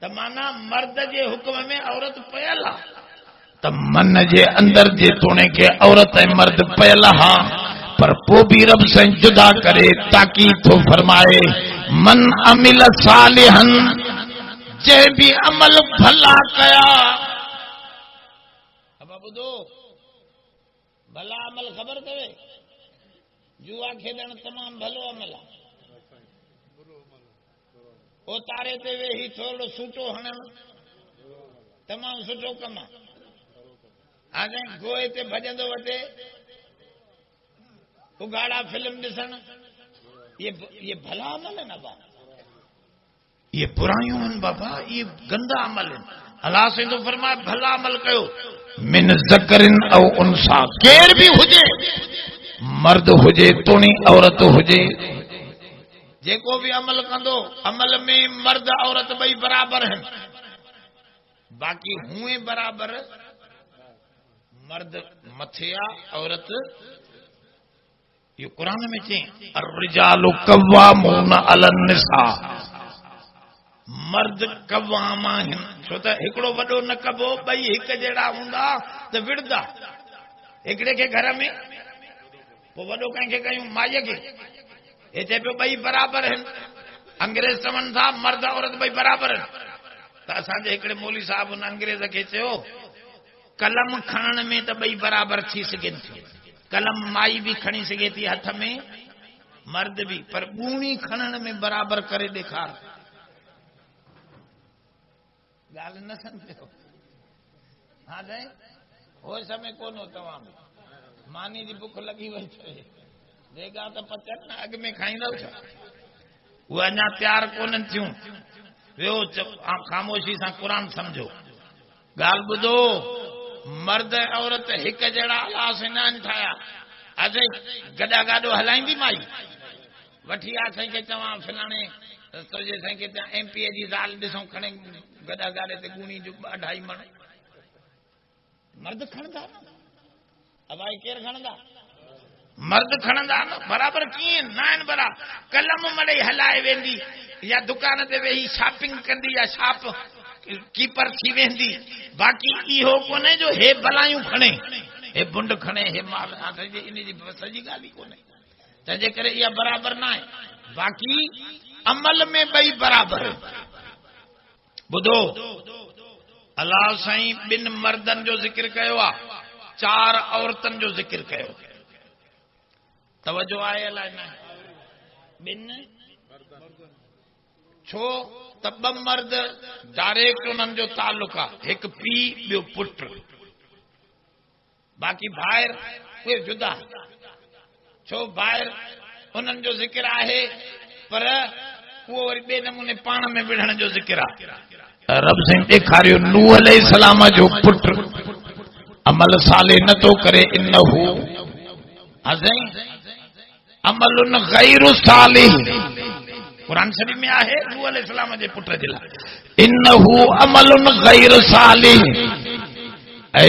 त माना मर्द जे हुक्म में औरत पयल आहे त मन जे अंदर जे तोणे खे औरत ऐं मर्द पयल हा पर पोइ भी रब साईं जुदा करे ताकीद थो फरमाए मन अमिल सालिहन जे भी अमल भला कया। अब ॿुधो भला अमल ख़बर अथव जुआ खेॾण तमामु भलो अमल आहे ओ तारे ते वेही थोरो सूटो हणण तमामु सुठो कमु आहे हाणे गोए ते भॼंदो वठे उगाड़ा फिल्म ॾिसण ये भला अमल है ना बाबा ये बुराइयों हैं बाबा ये गंदा अमल है। अल्लाह से तो फरमाए भला अमल कयो मिन ज़करिन औ उन्सा केर भी हुजे मर्द हुजे तोणी औरत हुजे जेको भी अमल कंदो अमल में मर्द औरत ॿई बराबर हैं बाक़ी हुए बराबर मर्द मथे आ औरत ये कुरान में चई अर्रिजालु कव्वामून अलन निसा मर्द कव्वाम आहिनि छो त हिकिड़ो वॾो न कबो ॿई हिक जहिड़ा हूंदा त विड़दा हिकिड़े खे घर में पोइ वॾो कंहिंखे कयूं माईअ खे हे चए पियो ॿई बराबर आहिनि अंग्रेज चवनि था मर्द औरत ॿई बराबर आहिनि त असांजे हिकिड़े मौली साहब हुन अंग्रेज खे चयो कलम खणण में त ॿई बराबर थी सघनि थियूं कलम माई भी खणी सघे थी हथ में, मर्द भी, पर ॻूणी खणण में बराबर करे ॾेखार। ॻाल्हि न सम्झो? हा साईं, हो समय कोन हो तव्हां में, मानी जी बुख लॻी वई अथव, जेका त पचनि न अॻ में खाईंदव छा? उहे अञा तयार कोन्हनि थियूं। वियो ख़ामोशी सां क़ुरान सम्झो। ॻाल्हि ॿुधो, मर्द ऐं औरत हिक जहिड़ा अलाह साईं न आहिनि ठाहिया। अॼु गॾा गाॾो हलाईंदी माई, वठी आ साईं खे चवां फलाणे तुंहिंजे साईं खे MP जी ज़ाल ॾिसो खणे गॾा गाॾे ते ॻूणी जो 2.5 मण। मर्द खणंदा न, अबाई केरु खणंदा? मर्द खणंदा न। बराबर कीअं न आहिनि? बराबर कलम मड़ई हलाए वेंदी, या दुकान ते वेही शॉपिंग कंदी, या शॉप कीपर थी वेंदी। बाक़ी इहो कोन्हे जो हे भलायूं खणे, हे बुंड खणे, हे माल, इन जी सॼी ॻाल्हि ई कोन्हे। तंहिंजे करे इहा बराबर न आहे। बाक़ी अमल में ॿई बराबर। ॿुधो, अलाह साईं 2 मर्दनि जो ज़िक्र कयो आहे, 4 औरतुनि जो ज़िक्र कयो। तवजो आहे अलाए न? 2 छो त 2 मर्द डायरेक्ट उन्हनि जो ताल्लुक आहे, हिकु पीउ ॿियो पुट। बाक़ी ॿाहिरि उहे जुदा। छो ॿाहिरि उन्हनि जो ज़िक्र आहे, पर उहो वरी ॿिए नमूने पाण में विढ़ण जो ज़िक्र आहे। रब साईं ॾेखारियो नूह अलैहिस्सलाम जो पुट अमल साले नथो करे, इन्नहू अमलुन गैरु सालिह। कुरान शरीफ में आहे नूह अलैहिस्सलाम जे पुट जे लाइ, इन्नहू अमलुन गैरु सालिह। ऐ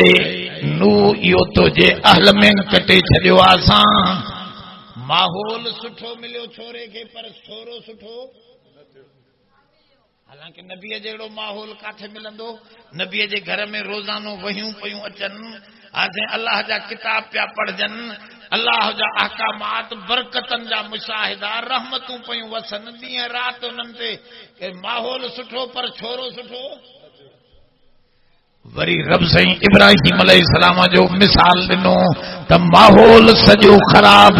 नूह, इहो तो जे अहल में कटे छॾियो असां। माहौल सुठो मिलियो छोरे खे, पर छोरो सुठो। हालांकि नबीअ जहिड़ो माहौल काथे मिलंदो? नबीअ जे घर में रोज़ानो वहियूं पयूं अचनि, अल्लाह जा किताब पिया पढ़जनि, अल्लाह जा अहकामात, बरकतनि जा मुशाहिदा, रहमतूं पयूं वसनि ॾींहं राति उन्हनि ते। माहौल सुठो पर छोरो सुठो। वरी रब साईं इब्राहिम अलैहिस्सलाम जो मिसाल ॾिनो त माहौल सॼो ख़राब,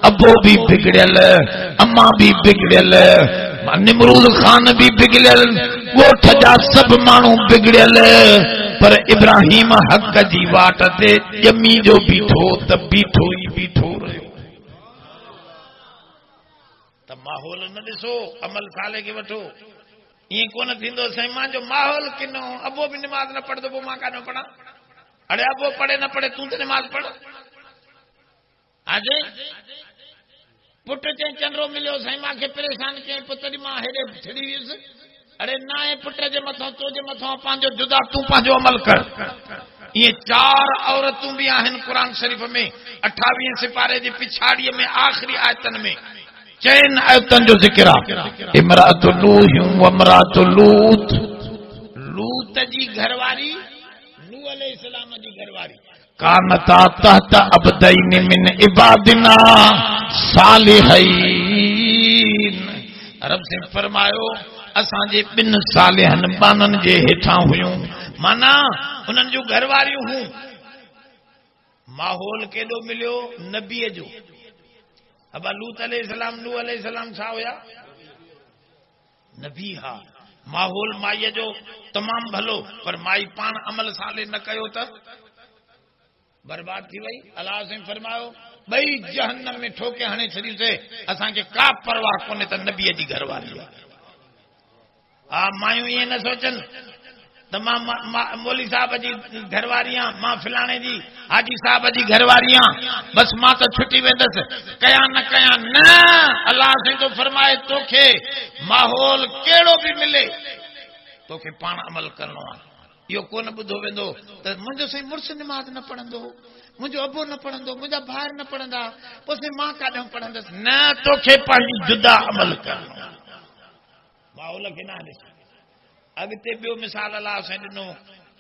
अबो बि बिगड़ियल, अम्मा बि बिगड़ियल, निमरूद खान भी बिगड़ियल, ॻोठ जा सभु माण्हू बिगड़ियल, पर इब्राहिम हक़ जी वाट ते ॼमी जो बीठो त बीठो ई बीठो रहियो। त माहौल न ॾिसो, अमल साले खे वठो। ईअं कोन थींदो साईं मुंहिंजो माहौल किनो, अबो बि निमाज़ न पढ़ंदो, पोइ मां काॾो पढ़ां? अड़े अबो पढ़े न पढ़े, तूं त निमाज़ पढ़। अॼु पुट चई चंडो मिलियो साईं, मूंखे परेशान कई, पुत्र मां हेॾे छॾी वियुसि। अड़े ना आहे, पुट जे मथां तुंहिंजे मथां पंहिंजो जुदा, तूं पंहिंजो अमल कर। इहे 4 औरतूं बि आहिनि क़ुरान शरीफ़ में 28 सिपारे जी पिछाड़ीअ में आख़िरी आयतनि में 4 आयतनि जो ज़िक्र आहे। इमरातु नूह व इमरातु लूत। लूत जी घरवारी नूह अलैहिस्सलाम जी घरवारी कानता तहत अबदैन मिन इबादिना सालिहीन। रब से फरमायो असांजे 2 सालिहन बाननि जे हेठां हुयूं, माना उन्हनि जूं घरवारियूं हूं। माहौल केॾो मिलियो नबीअ जो। अबा लूत अलैहिस्सलाम नूह अलैहिस्सलाम छा हुया? नबी। हा, माहौल माईअ जो तमामु भलो, पर माई पाण अमल साले न कयो त बर्बाद थी वई। अलाह से फरमायो 2 जहन्नम में ठोके हणे छॾीसे, असांखे का परवाह कोन्हे त नबीअ जी घरवारी आहे। हा, मायूं ईअं न सोचनि त मां मौली साहब जी घरवारी आहियां, मां फलाणे जी हाजी साहब जी घरवारी आहियां, बस मां त छुटी वेंदसि, कयां न कयां। न, अलाह से तो फरमाए तोखे माहौल कहिड़ो बि मिले, तोखे पाण अमल करणो आहे। इहो कोन ॿुधो वेंदो त मुंहिंजो साईं मुड़ुस निमाज़ न पढ़ंदो, मुंहिंजो अबो न पढ़ंदो, मुंहिंजा भाइर न पढ़ंदा, पोइ साईं मां काॾों पढ़ंदसि। न, तोखे पंहिंजी जुदा अमल करणो आहे, माहौल खे न ॾिस। अॻिते ॿियो मिसाल अलाह साईं ॾिनो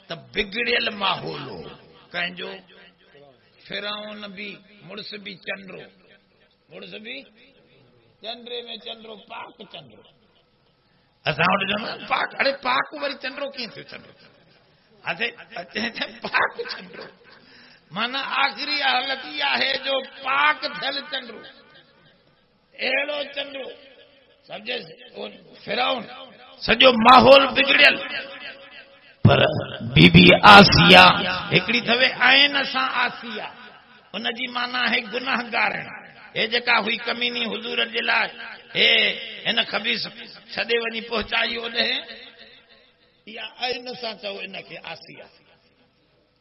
त बिगड़ियल माहौल हो कंहिंजो। फिरौन बि मुड़ुस बि चंडो, मुड़ुस बि चंड्रे में चंडो, पाक चंडो। असां वटि चवंदा पाक, अड़े पाक वरी चंडो कीअं थियो? चंडो पाक चंडो, माना आखिरी हालत इहा है जो पाक थियल चंडो, अहिड़ो चंडो सम्झे फिरौन सॼो माहौल बिगड़ियल। पर बीबी आसिया हिकिड़ी थवे आइन सां आसिया, उनजी माना है गुनाहगार। हे जेका हुई कमीनी हुजूर जे लाइ हे हिन खबीस छॾे वञी पहुचाई ओॾे, इहा आइन सां चओ इनखे आसिया,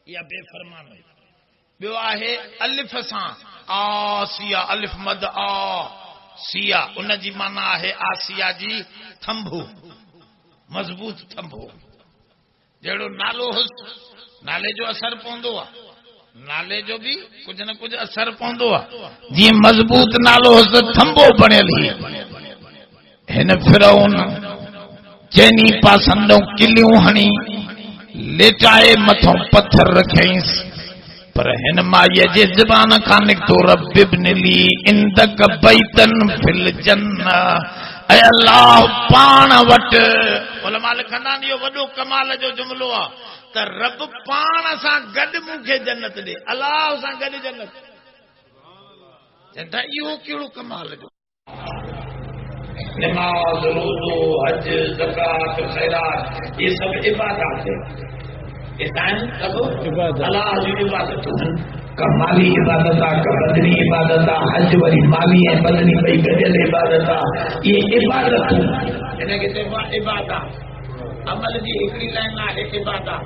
इहा बेफ़रमान हुई। ॿियो आहे अलिफ सां आसिया, अलिफ मद आ सिया, उनजी माना आहे आसिया जी थंभो, मज़बूत थंभो। जहिड़ो नालो हुअसि, नाले जो असर पवंदो आहे, नाले जो भी कुछ न कुछ असर पवंदो आहे। जीअं मज़बूत नालो हुअसि थंभो बणियल ही हिन फिरौन चइनी पासंदो किलियूं हणी लेटाए मथों पत्थर रखियईंसि, पर हिन माईअ जे ज़बान खां निकितो रब इब्न ली इंदक बैतन फिल जन्नह, ऐं अल्लाह पाण वटि। उलमा लिखंदा आहिनि इहो वॾो कमाल जो जुमिलो आहे त रब पाण सां गॾु मूंखे जन्नत ॾे, अलाह सां गॾु जन्नत। चवंदा इहो कहिड़ो कमाल जो। नमाज़, रोज़ो, हज, ज़कात, ख़ैरात ये सब इबादत है, ये सब अल्लाह जी इबादत है। का माली इबादत आहे, का बदनी इबादत आहे, हज वरी माली ऐं बदनी ॿई गॾियल इबादत आहे। ये इबादत हिनखे चइबो आहे इबादत। अमल जी हिकिड़ी लाइन आहे इबादत,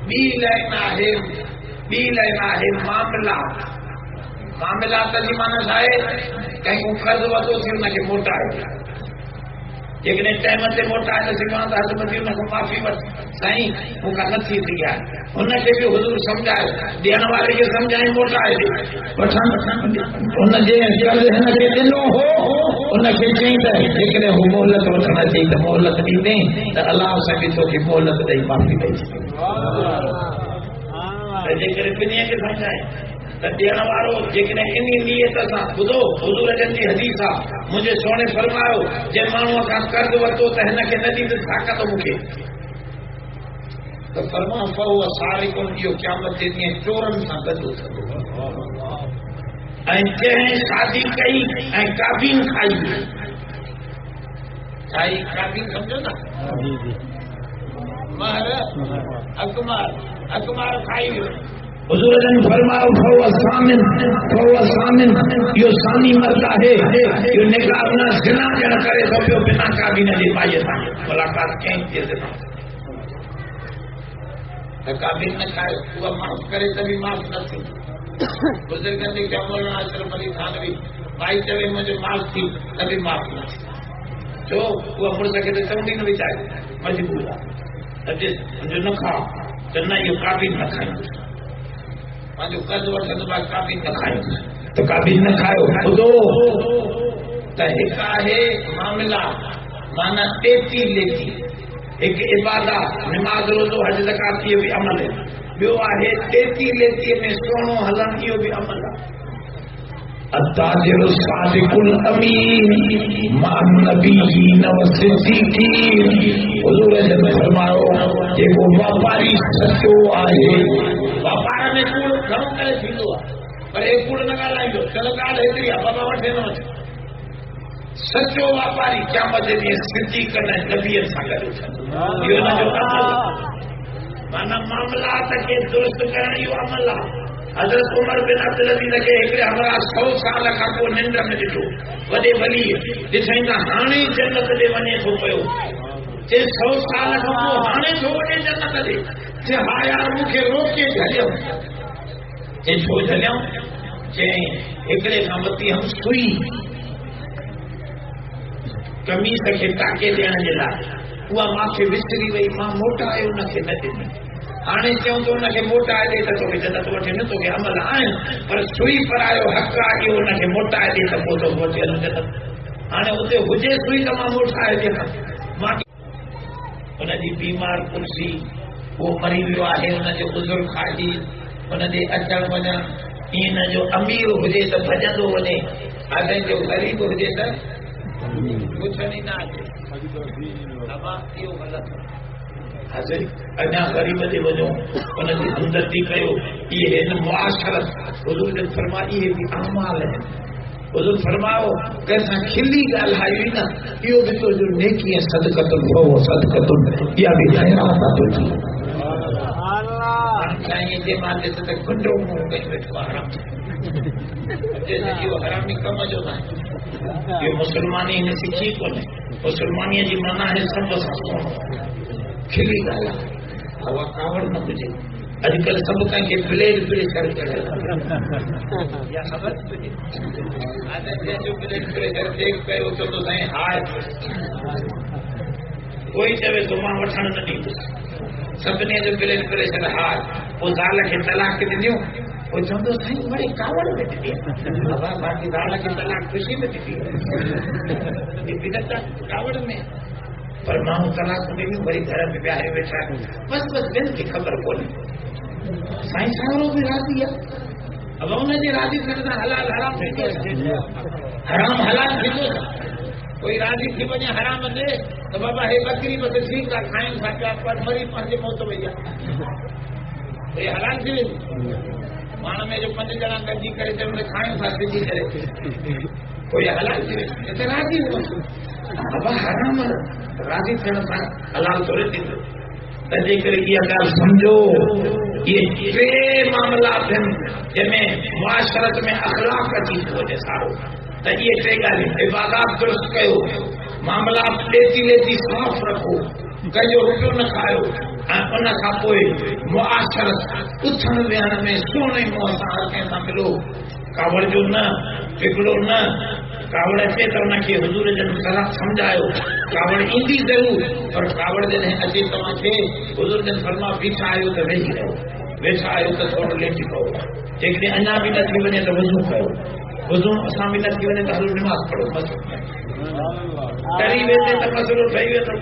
ॿी लाइन आहे मामला। मामलात जी माना छा आहे? कंहिं कर्ज़ वरितो थी हुनखे मोटाए, जेकॾहिं टाइम ते मोटाए न सघां त हथ मथी हुनखां माफ़ी वठ, साईं मूंखां नथी थी आहे। हुनखे बि हुजूर सम्झाए, ॾियण वारे खे सम्झाए मोटाए ॾे। वठण हुनजे कर्ज़ हिनखे ॾिनो हो, हुनखे चई त जेकॾहिं हू मोहलत वठण अचे त मोहलत ॾींदे त अलाह सां बि तोखे मोहलत ॾेई माफ़ी ॾेई छॾे। जेकॾहिं ॿिन्हीअ खे सम्झाए त ॾियण वारो जेकॾहिं इन नियत सां ॿुधो, हुजूर जन जी हदीस आहे, मुंहिंजे सोणे फरमायो जंहिं माण्हूअ खां कर्ज़ वरितो त हिनखे न ॾींदुसि छा कंदो मूंखे, त फरमा फहुव सारिकुन, इहो क़यामत जे ॾींहुं चोरनि सां गॾु थींदो। ऐं जंहिं शादी कई ऐं काबीन खाई, छाई काबीन सम्झो था, अकमार खाई वियो। हुजूर जन फरमायो फहुव सामिन, इहो सानी मर्द आहे, इहो निकाह न ज़िना ॼण करे थो पियो बिना काबीन जे माईअ सां मुलाक़ात कयईं थी ज़िना। त काबीन न खाए, उहा माफ़ करे त बि माफ़ न थी। बुज़ुर्गनि जी मौलाना अशरफ अली थानवी भाई चवे मुंहिंजो माफ़ थी त बि माफ़ न थी, छो उहा मुड़ुस खे त चवंदी न वीचारी मजबूर आहे, मुंहिंजो न खा त न, इहो काबीन न खाईंदुसि, पंहिंजो कर्ज़ वठंदो आहे काबीन न खाईंदुसि, त काबीन न खायो। ॿुधो त हिकु आहे मामला, माना टेती लेती, हिकु इबादत नमाज़ रोज़ो हज ज़कात इहो बि अमल आहे। ॿियो आहे टेती लेतीअ में सुहिणो हलणु, इहो बि अमल आहे। التاجر الصادق الامین مع النبیین والصدیقین، حضور جن فرماयो जेको वापारी सचो आहे, वापार में कूड़ घणो करे थींदो आहे, पर हे कूड़ न ॻाल्हाईंदो, चलो ॻाल्हि हेतिरी आहे, बाबा वठे न वठे। सचो वापारी क़यामत जे ॾींहुं सिद्दीक़ ऐं नबीअ सां गॾु थींदो, इहो हिनजो अमल आहे। माना मामलात खे दुरुस्त करण इहो अमल आहे। हज़रत उमर बिन अब्दुल अज़ीज़ खे हिकिड़े हमरा 100 साल खां पोइ निंड में ॾिठो, वॾे वली ॾिठई त हाणे जन्नत ॾे वञे थो पियो, जे 100 साल खां पोइ हाणे थो वञे जन्नत ॾे। जे हा यार मूंखे रोके झलियो, जे छो झलियो, चई हिकिड़े खां वती हम सुई कमीस खे टाके ॾियण जे लाइ, उहा मूंखे विसरी वई, मां मोटाए हुनखे न ॾिनी। हाणे चऊं त हुनखे मोटाए ॾे त तोखे जन्नत वठे न, तोखे अमल आहिनि, पर सुई परायो हक़ आहे, इहो हुनखे मोटाए ॾे त पोइ तोखे वठी हल जन्नत। हाणे हुते हुजे सुई त मां मोटाए ॾियां, मां हुनजी बीमार कुर्सी, उहो मरी वियो आहे, हुनजो बुज़ुर्ग खाधी, हुनजे अचण वञण, ईअं न जो अमीर हुजे त भॼंदो वञे, अॻे जो ग़रीब हुजे त कुझु न अचे। इहो ग़लति हाज़िर अञा ग़रीब जे वञो उनजी हमदर्दी कयो। इहे मुआशरत हुज़ूर जन फरमा इहे भी अमाल आहिनि। हुज़ूर फरमायो कंहिंसां खिली ॻाल्हाई न इहो बि तुंहिंजो नेकी ऐं सदक़तुन हुओ सदक़तुन इहा बि ख़ैरात आहे तुंहिंजी। साईं जे मां ॾिस त गुंडो मुंहुं कई वेठो आहे हराम इहो हरामी कम जो न आहे। इहो मुस्लमानी हिन सिखी कोन्हे। मुस्लमानीअ जी माना आहे सभु सां सुहिणो खिली ॻाल्हाए हवा कावड़ न हुजे। अॼुकल्ह सभु कंहिंखे ब्लेड प्रेशर करे या ख़बर ब्लेड प्रेशर चेक कयो छो तो साईं हाय कोई चवे थो मां वठण न ॾींदुसि सभिनी जो ब्लड प्रेशर हाय। पोइ ज़ाल खे तलाक ॾिनियूं पोइ चवंदो साईं वरी कावड़ में ॾिनी बाक़ी ज़ाल खे तलाक ख़ुशी में ॾिनी कावड़ में पर माण्हू तलाक ॾिनियूं वरी घर में विहारे वेठा बसि ॿियनि खे ख़बर कोन्हे। साईं सावरो बि राज़ी आहे अब हुनजे राज़ी थियण सां हलाल हराम थींदो हराम हलाल थींदो। कोई राज़ी थी वञे हराम ते त बाबा हे बकरी बस ठीकु आहे खाइनि था पिया पर मरी पंहिंजे मौत वई आहे हे हलाल थी वेंदी। पाण में जो 5 ॼणा गॾिजी करे चवंदे खाइनि था सिधी करे कोई हलाल थी वेंदी हिते राज़ी हो बाबा हराम राज़ी थियण सां हलाल थोरे थींदो। तंहिंजे करे इहा ॻाल्हि सम्झो इहे 3 मामला आहिनि जंहिंमें मुआशरत में अख़लाक़ अची थो वञे सारो। त इहे 3 ॻाल्हियूं इबादत दुरुस्त कयो मामला लेती लेती साफ़ रखो कंहिंजो रुपयो न खायो ऐं उन खां पोइ मुआशरत उथण वेहण में सुहिणे मुंहं सां हर कंहिं सां मिलो। कावड़ जो न बिगड़ो न कावड़ अचे त उनखे हुज़ूर जन सलाह सम्झायो। कावड़ ईंदी ज़रूर पर कावड़ जॾहिं अचे तव्हांखे हुज़ूर जन फरमा बीठा आहियो त वेही रहो वेठा आहियो त थोरो लेटी पओ जेकॾहिं अञा बि न थी वञे त वज़ू कयो वज़ू असां बि न थी वञे त हलो निमाज़ पढ़ो डरी वेंदे त मसइलो ठही वेंदो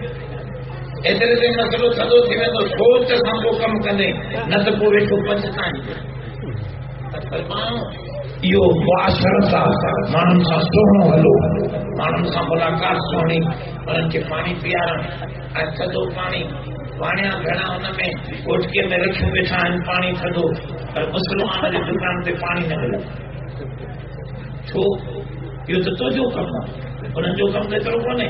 एतिरे ते मसइलो थधो थी वेंदो सोच सां पोइ कमु कंदे न त पोइ वेठो पछताईं। इहो मुआशरत आहे माण्हुनि सां सुहिणो हलो माण्हुनि सां मुलाक़ात सुहिणी उन्हनि खे पाणी पीआरणु ऐं थधो पाणी पाणिया घणा हुन में ओटकीअ में रखियूं वेठा आहिनि पाणी थधो पर मुस्लमान जे दुकान ते पाणी न मिले छो इहो त तुंहिंजो कमु आहे उन्हनि जो कमु त एतिरो कोन्हे।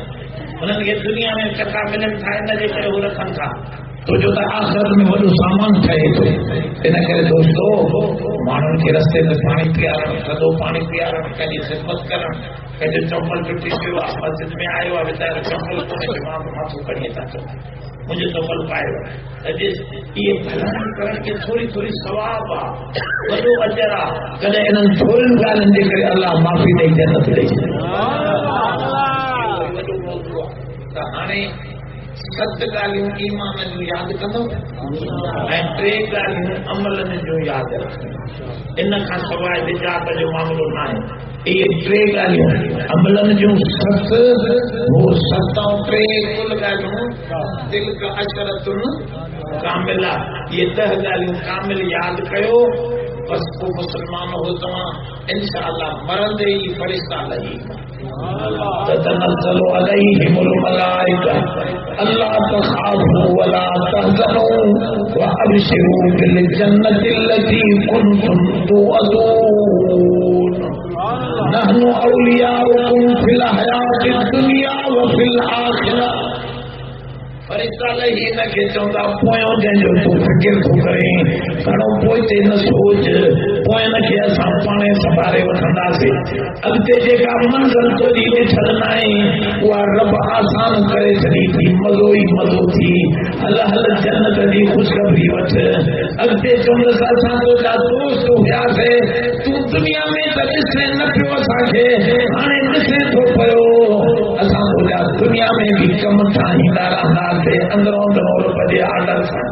उन्हनि खे दुनिया में टका मिलनि था इन जे करे हू रखनि था तुंहिंजो त आख़िरत में वॾो सामान ठहे थो। इन करे दोस्तो माण्हुनि खे रस्ते ते पाणी पीआरणु थधो पाणी पीआरणु कंहिंजी ख़िदमत करणु कंहिंजो चंपल टुटी पियो आहे मस्जिद में आयो आहे वीचारो चंपल कोन्हे मां माथो खणी था चओ मुंहिंजो चंपल पायो इहे भलाइण करण खे थोरी थोरी सवाब आहे वॾो अजर आहे। कॾहिं इन्हनि थोरियुनि ॻाल्हियुनि जे करे अलाह माफ़ी ॾेई जन्नत ॾेई वॾो मौक़ो आहे। त हाणे 7 ॻाल्हियूं ईमान जूं यादि कंदो ऐं 3 ॻाल्हियूं अमलनि जूं यादि रखंदो। इन खां सवाइ निजात जो मामिलो न आहे। इहे 3 ॻाल्हियूं अमलनि जूं 7 वो 7 ऐं 3 कुल ॻाल्हियूं दिल का अशरतुन कामिला इहे 10 ॻाल्हियूं कामिल यादि कयो बसि पोइ मुस्लमान हो तव्हां इंशाअल्लाह मरंदे ई फ़रिश्ता लही ततनज़्ज़लु अलैहिमुल मलाइका अल्ला तख़ाफू वला तहज़नू व अबशिरू बिल जन्नतिल्लती कुंतुम तुअदून नहनु औलियाउकुम फिल हयातिद दुनिया व फिल आखिरह। फरिश्ता लही न के चवंदा पोयों जंहिंजो तूं फ़िकिर थो करें घणो पोइते न सोच पोइ न खे असां पाणे संभाले वठंदासीं अॻिते जेका मंज़िल तुंहिंजी ॾिठल न आहे उहा रब आसान करे छॾी थी मज़ो ई मज़ो थी हल हल जन्नत जी ख़ुशख़बरी वठ। अॻिते चवंदसि असां तुंहिंजा दोस्त हुयासीं तूं दुनिया में त ॾिसे न पियो असांखे हाणे ॾिसे थो पियो असां तुंहिंजा दुनिया में बि कम ठाहींदा रहंदा अंदरों अंदरों रब जे आर्डर सां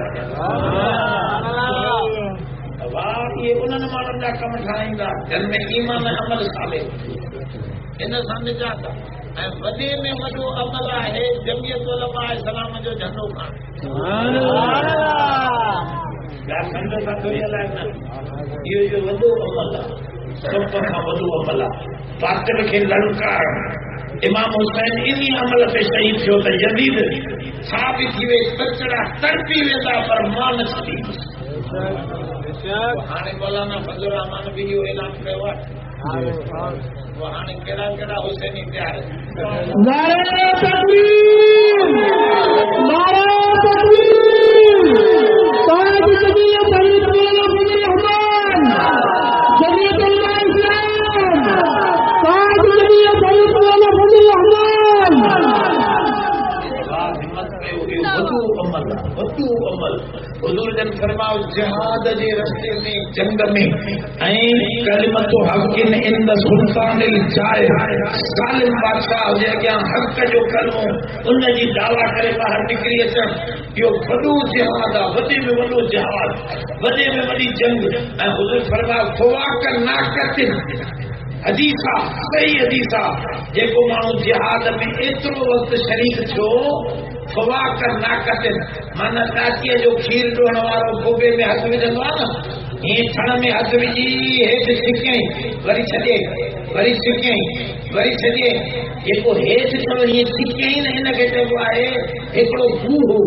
ये उन्हनि माण्हुनि जा कम ठाहींदा जिन में ईमान अमल साले इन सां निजात ऐं वॾे में वॾो अमल आहे जमियत उलमा इस्लाम जो झंडो खणणु सम्झो था थोरी अलाए न इहो वॾो अमल आहे सभ खां वॾो अमल आहे बातिल खे ललकारणु इमाम हुसैन इन्हीं अमल से शहीद थियो त यजीद साबित थी वे कचड़ा तड़पी वेंदा पर मान छॾी हाणे मौलाना फजल रहमान भी इहो ऐलान कयो आहे हाणे कहिड़ा कहिड़ा हुसैनी तयार नारे तकबीर नारे तकबीर साथ जमीयत शहीद मौलाना फजल रहमान जमीयत उलमा इस्लाम साथ जमीयत शहीद मौलाना फजल रहमान हिम्मत कयो इहो वॾो अमल हुजूर जन फरमाओ जिहाद जे रस्ते में जंग में ऐं कलिमतो हक़िन इन सुल्तानिल जाए सालिम बादशाह जे अॻियां हक़ जो कलमो उन जी दावा करे ॿाहिरि निकिरी अचण इहो वॾो जिहाद आहे वॾे में वॾो जिहाद वॾे में वॾी जंग ऐं हुजूर फरमाओ फवाक नाक़तिन हदीसा सही हदीसा जेको माण्हू जिहाद में एतिरो वक़्तु शरीक थियो फवाक नाक़तिन माना टाटीअ जो खीर ॾोहण वारो गोबे में हथ विझंदो आहे न हीअं थण में हथ विझी हेठि छिकियईं वरी छॾे वरी छिकियईं वरी छॾे जेको हेठि थियो हीअं छिकियईं न हिनखे चइबो आहे हिकिड़ो गूहो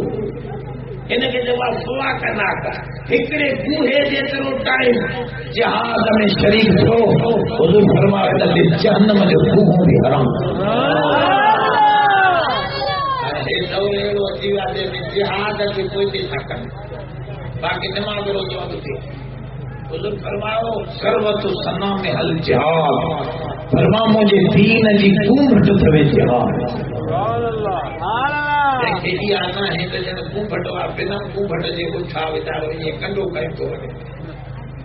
हिनखे चइबो आहे फवाक नाक़ हिकिड़े गूहे जेतिरो टाइम जिहाद में शरीक थियो हुजूर फरमायो त जहन्नम जो गूहो बि हराम जिहाद खे कोई बि न कनि बाक़ी नमाज़ रोज़ो अॻिते हुजूर फरमायो सर्वत सना में हल जिहाद फरमा मुंहिंजे दीन जी कुंभट अथव जिहाद जंहिंखे इहा न आहे त ॼण कुंभट आहे बिना कुंभट जे उठा वीचारो ईअं कंडो करे थो वञे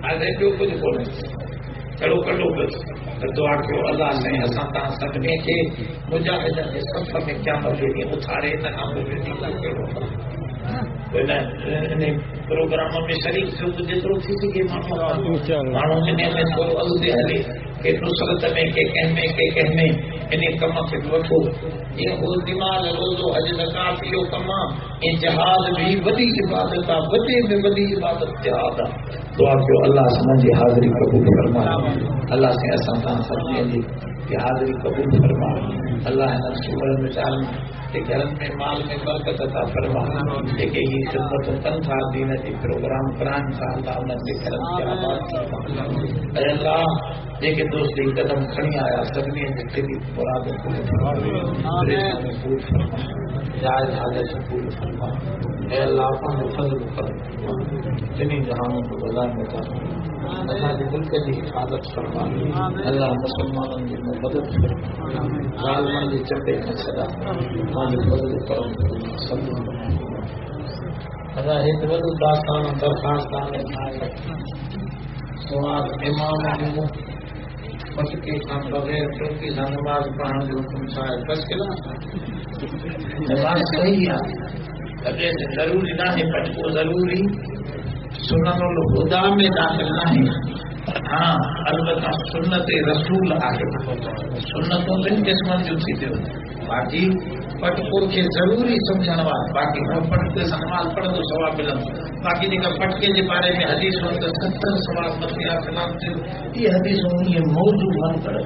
हाणे ॿियो कुझु कोन्हे चलो कंडो कयो त दुआ कयो अलाह साईं असां तव्हां सभिनी खे मुजाहिदनि जे सफ़ में क़यामत जे ॾींहुं उथारे हिन खां पोइ कहिड़ो इन प्रोग्राम में शरीक थियो त जेतिरो थी सघे माण्हू इन में थोरो अॻिते हले के नुसरत में के कंहिंमें इन कम खे वठो ईअं हो दिमाग़ रोज़ो हज ज़कात इहो कमु आहे ऐं जिहाद बि वॾी इबादत आहे वॾे में वॾी इबादत जिहाद आहे दुआ कयो अलाह असांजी हाज़िरी क़बूल फरमाए अलाह साईं असां तव्हां सभिनी जी हाज़िरी क़बूल फरमाए अलाह हिन सूरत में चालनि के घरनि में माल में बरकत अता फरमाए जेके ही ख़िदमतूं कनि था दीन जी प्रोग्राम कराइनि था अलाह उन्हनि जे घरनि खे आबाद फरमाए अलाह जेके दोस्ती कदम खणी आया सभिनी जे दिली मुराद पूरी फरमाए जायज़ हालत पूरी फरमाए अल्लाह पंहिंजो फज़ल करम जिनी जहानों को वज़ा में अल्लाह जे मुल्क जी हिफाज़त फरमाए अल्लाह मुसलमाननि जी मदद फरमाए ज़ालिमनि जे चपे खां छॾा पंहिंजो फज़ल करम अल्लाह हिकु वॾो दास्तान दरख़्वास्त आहे सुवाल इमाम जो पटके खां बग़ैर टोपी सां नमाज़ पढ़ण जो हुकुम छा आहे बस के नमाज़ सही आहे अॻे ज़रूरी न आहे पटको ज़रूरी सुननुल हुदा में दाख़िल न आहे हाँ अलबत्ता सुन्नत रसूल आहे सुन्नतूं ॿिनि क़िस्मनि जूं थी थियूं बाक़ी पटको खे ज़रूरी सम्झण वारो बाक़ी हू पटके सां नमाज़ पढ़ंदो सवाब मिलंदो बाक़ी जेका पटके जे बारे में हदीसूं त 70 सवाब मथे आहे कलाम थियो इहे हदीसूं इहे मौजू मन करे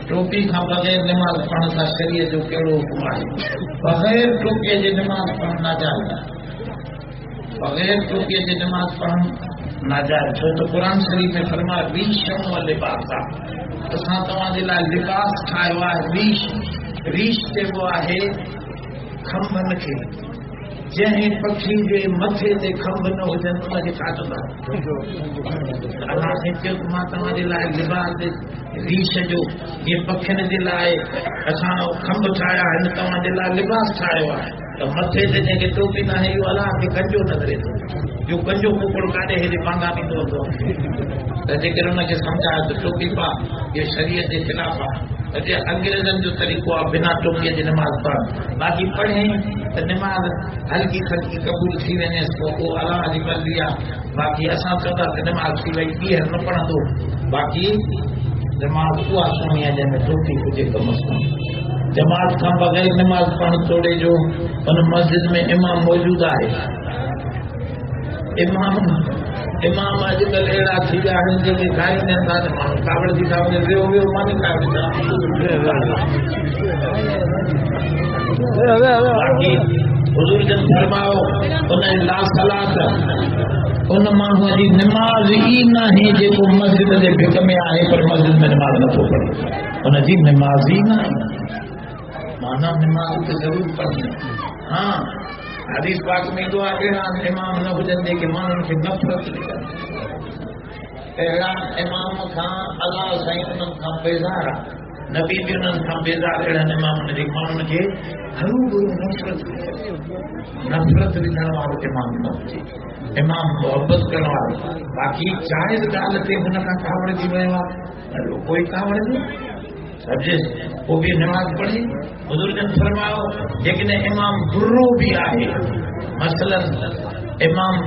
टोपी खां बग़ैर नमाज़ पढ़ण सां शरीअत जो कहिड़ो हुकुम आहे बग़ैर टोपीअ जे नमाज़ पढ़ण नाजाइज़ आहे बग़ैर टोपीअ जे नमाज़ पढ़ण नाजाइज़ छो त क़ुर शरीफ़ में फरमाए रीशम व लिबास आहे असां तव्हांजे लाइ लिबास ठाहियो आहे रीश चइबो आहे खंभनि खे जंहिं पखी जे मथे ते खंभ न हुजनि उनखे छा चवंदा अलाह साईं चयो मां तव्हांजे लाइ लिबास रीश जो जीअं पखियुनि जे लाइ असां खंभ ठाहिया आहिनि तव्हांजे लाइ लिबास ठाहियो आहे त मथे ते जंहिंखे टोपी न आहे इहो अलाह खे कंजो नज़रे थो इहो कंजो कुकड़ काॾे हेॾे पांगा ॾींदो हूंदो त जेकर हुनखे सम्झाए त टोपी पा इहो शरीअत जे ख़िलाफ़ आहे अॼु अंग्रेज़नि जो तरीक़ो आहे बिना टोपीअ जे नमाज़ पढ़ण बाक़ी पढ़े त नमाज़ हल्की खल्की क़बूल थी वञे उहो अलाह जी मर्ज़ी आहे बाक़ी असां चवंदासीं नमाज़ थी वई ॿीहर न पढ़ंदो बाक़ी नमाज़ उहा सुहिणी आहे जंहिंमें टोपी हुजे कम सां जमात खां बग़ैर नमाज़ पढ़ण तोड़े जो उन मस्जिद में इमाम मौजूदु आहे इमाम इमाम अॼुकल्ह अहिड़ा थी विया आहिनि जेके खाईंदा था त माण्हू कावड़ थी था वञे वियो वियो मानी खाए बाक़ी हुज़ूर जन फरमायो उन ला सलात उन माण्हूअ जी निमाज़ ई नाहे जेको मस्जिद जे भिक में आहे पर मस्जिद में निमाज़ नथो पढ़े उनजी निमाज़ ई नाहे माना निमाज़ त ज़रूरु पढ़णी हाँ हदीस पाक में ईंदो आहे अहिड़ा इमाम न हुजनि जेके माण्हुनि खे नफ़रत ॾियनि अहिड़ा इमाम खां अलाह साईं उन्हनि खां बेज़ार आहे नबी बि उन्हनि खां बेज़ार अहिड़नि इमामनि जे माण्हुनि खे हरू नफ़रत ॾियण वारो इमाम न हुजे इमाम मोहबत करण वारो बाक़ी जाइज़ ॻाल्हि ते हुन खां कावड़ थी वियो आहे कोई कावड़ न समझे वो भी नमाज पढ़े हुज़ूर जन फरमायो लेकिन इमाम बुर्रो भी आहे मसलन इमाम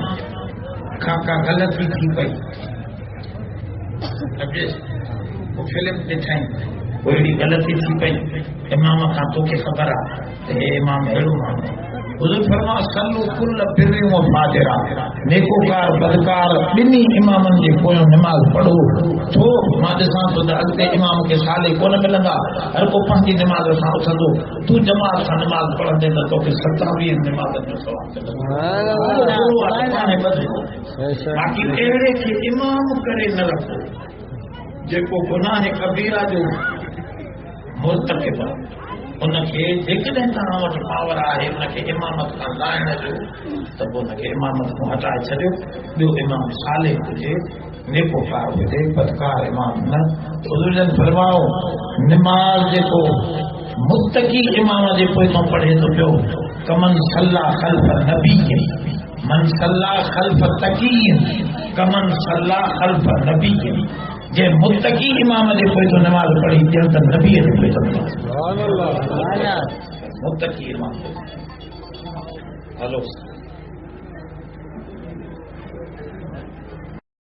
खां का ग़लती थी पई समझे वो फिल्म ॾिठाई कोई अहिड़ी ग़लती थी पई इमाम खां तोखे ख़बर आहे त हे इमाम अहिड़ो माण्हू हुज़ूर फरमायो सल्लू कुल बिर्रिन व फाजिरा नेकोकार बदकार ॿिन्ही इमामनि जे पोयों निमाज़ पढ़ो छो मां ॾिसां थो त अॻिते इमाम खे साले कोन मिलंदा हर को पंहिंजी निमाज़ सां उथंदो तूं जमात सां निमाज़ पढ़ंदे त तोखे 27 निमाज़नि जो सवाबु बाक़ी अहिड़े खे इमाम करे न रखो जेको गुनाह कबीरा जो मुर्तकिब उनखे जेकॾहिं तव्हां वटि पावर आहे उनखे इमामत खां लाइण जो त पोइ उनखे इमामत खां हटाए छॾियो ॿियो इमाम साले हुजे नेकोकार हुजे बदकार इमाम न हुज़ूर जन फरमायो निमाज़ जेको मुत्तकी इमाम जे पोइतां पढ़े थो पियो कमन सल्ला ख़ल्फ नबी मन सल्ला ख़ल्फ तकी कमन सल्ला ख़ल्फ नबी जे मुत्तकी इमाम जे पोइतां नमाज़ पढ़ी ॼण त नबीअ जे पोइतां मुत्तकी इमाम हलो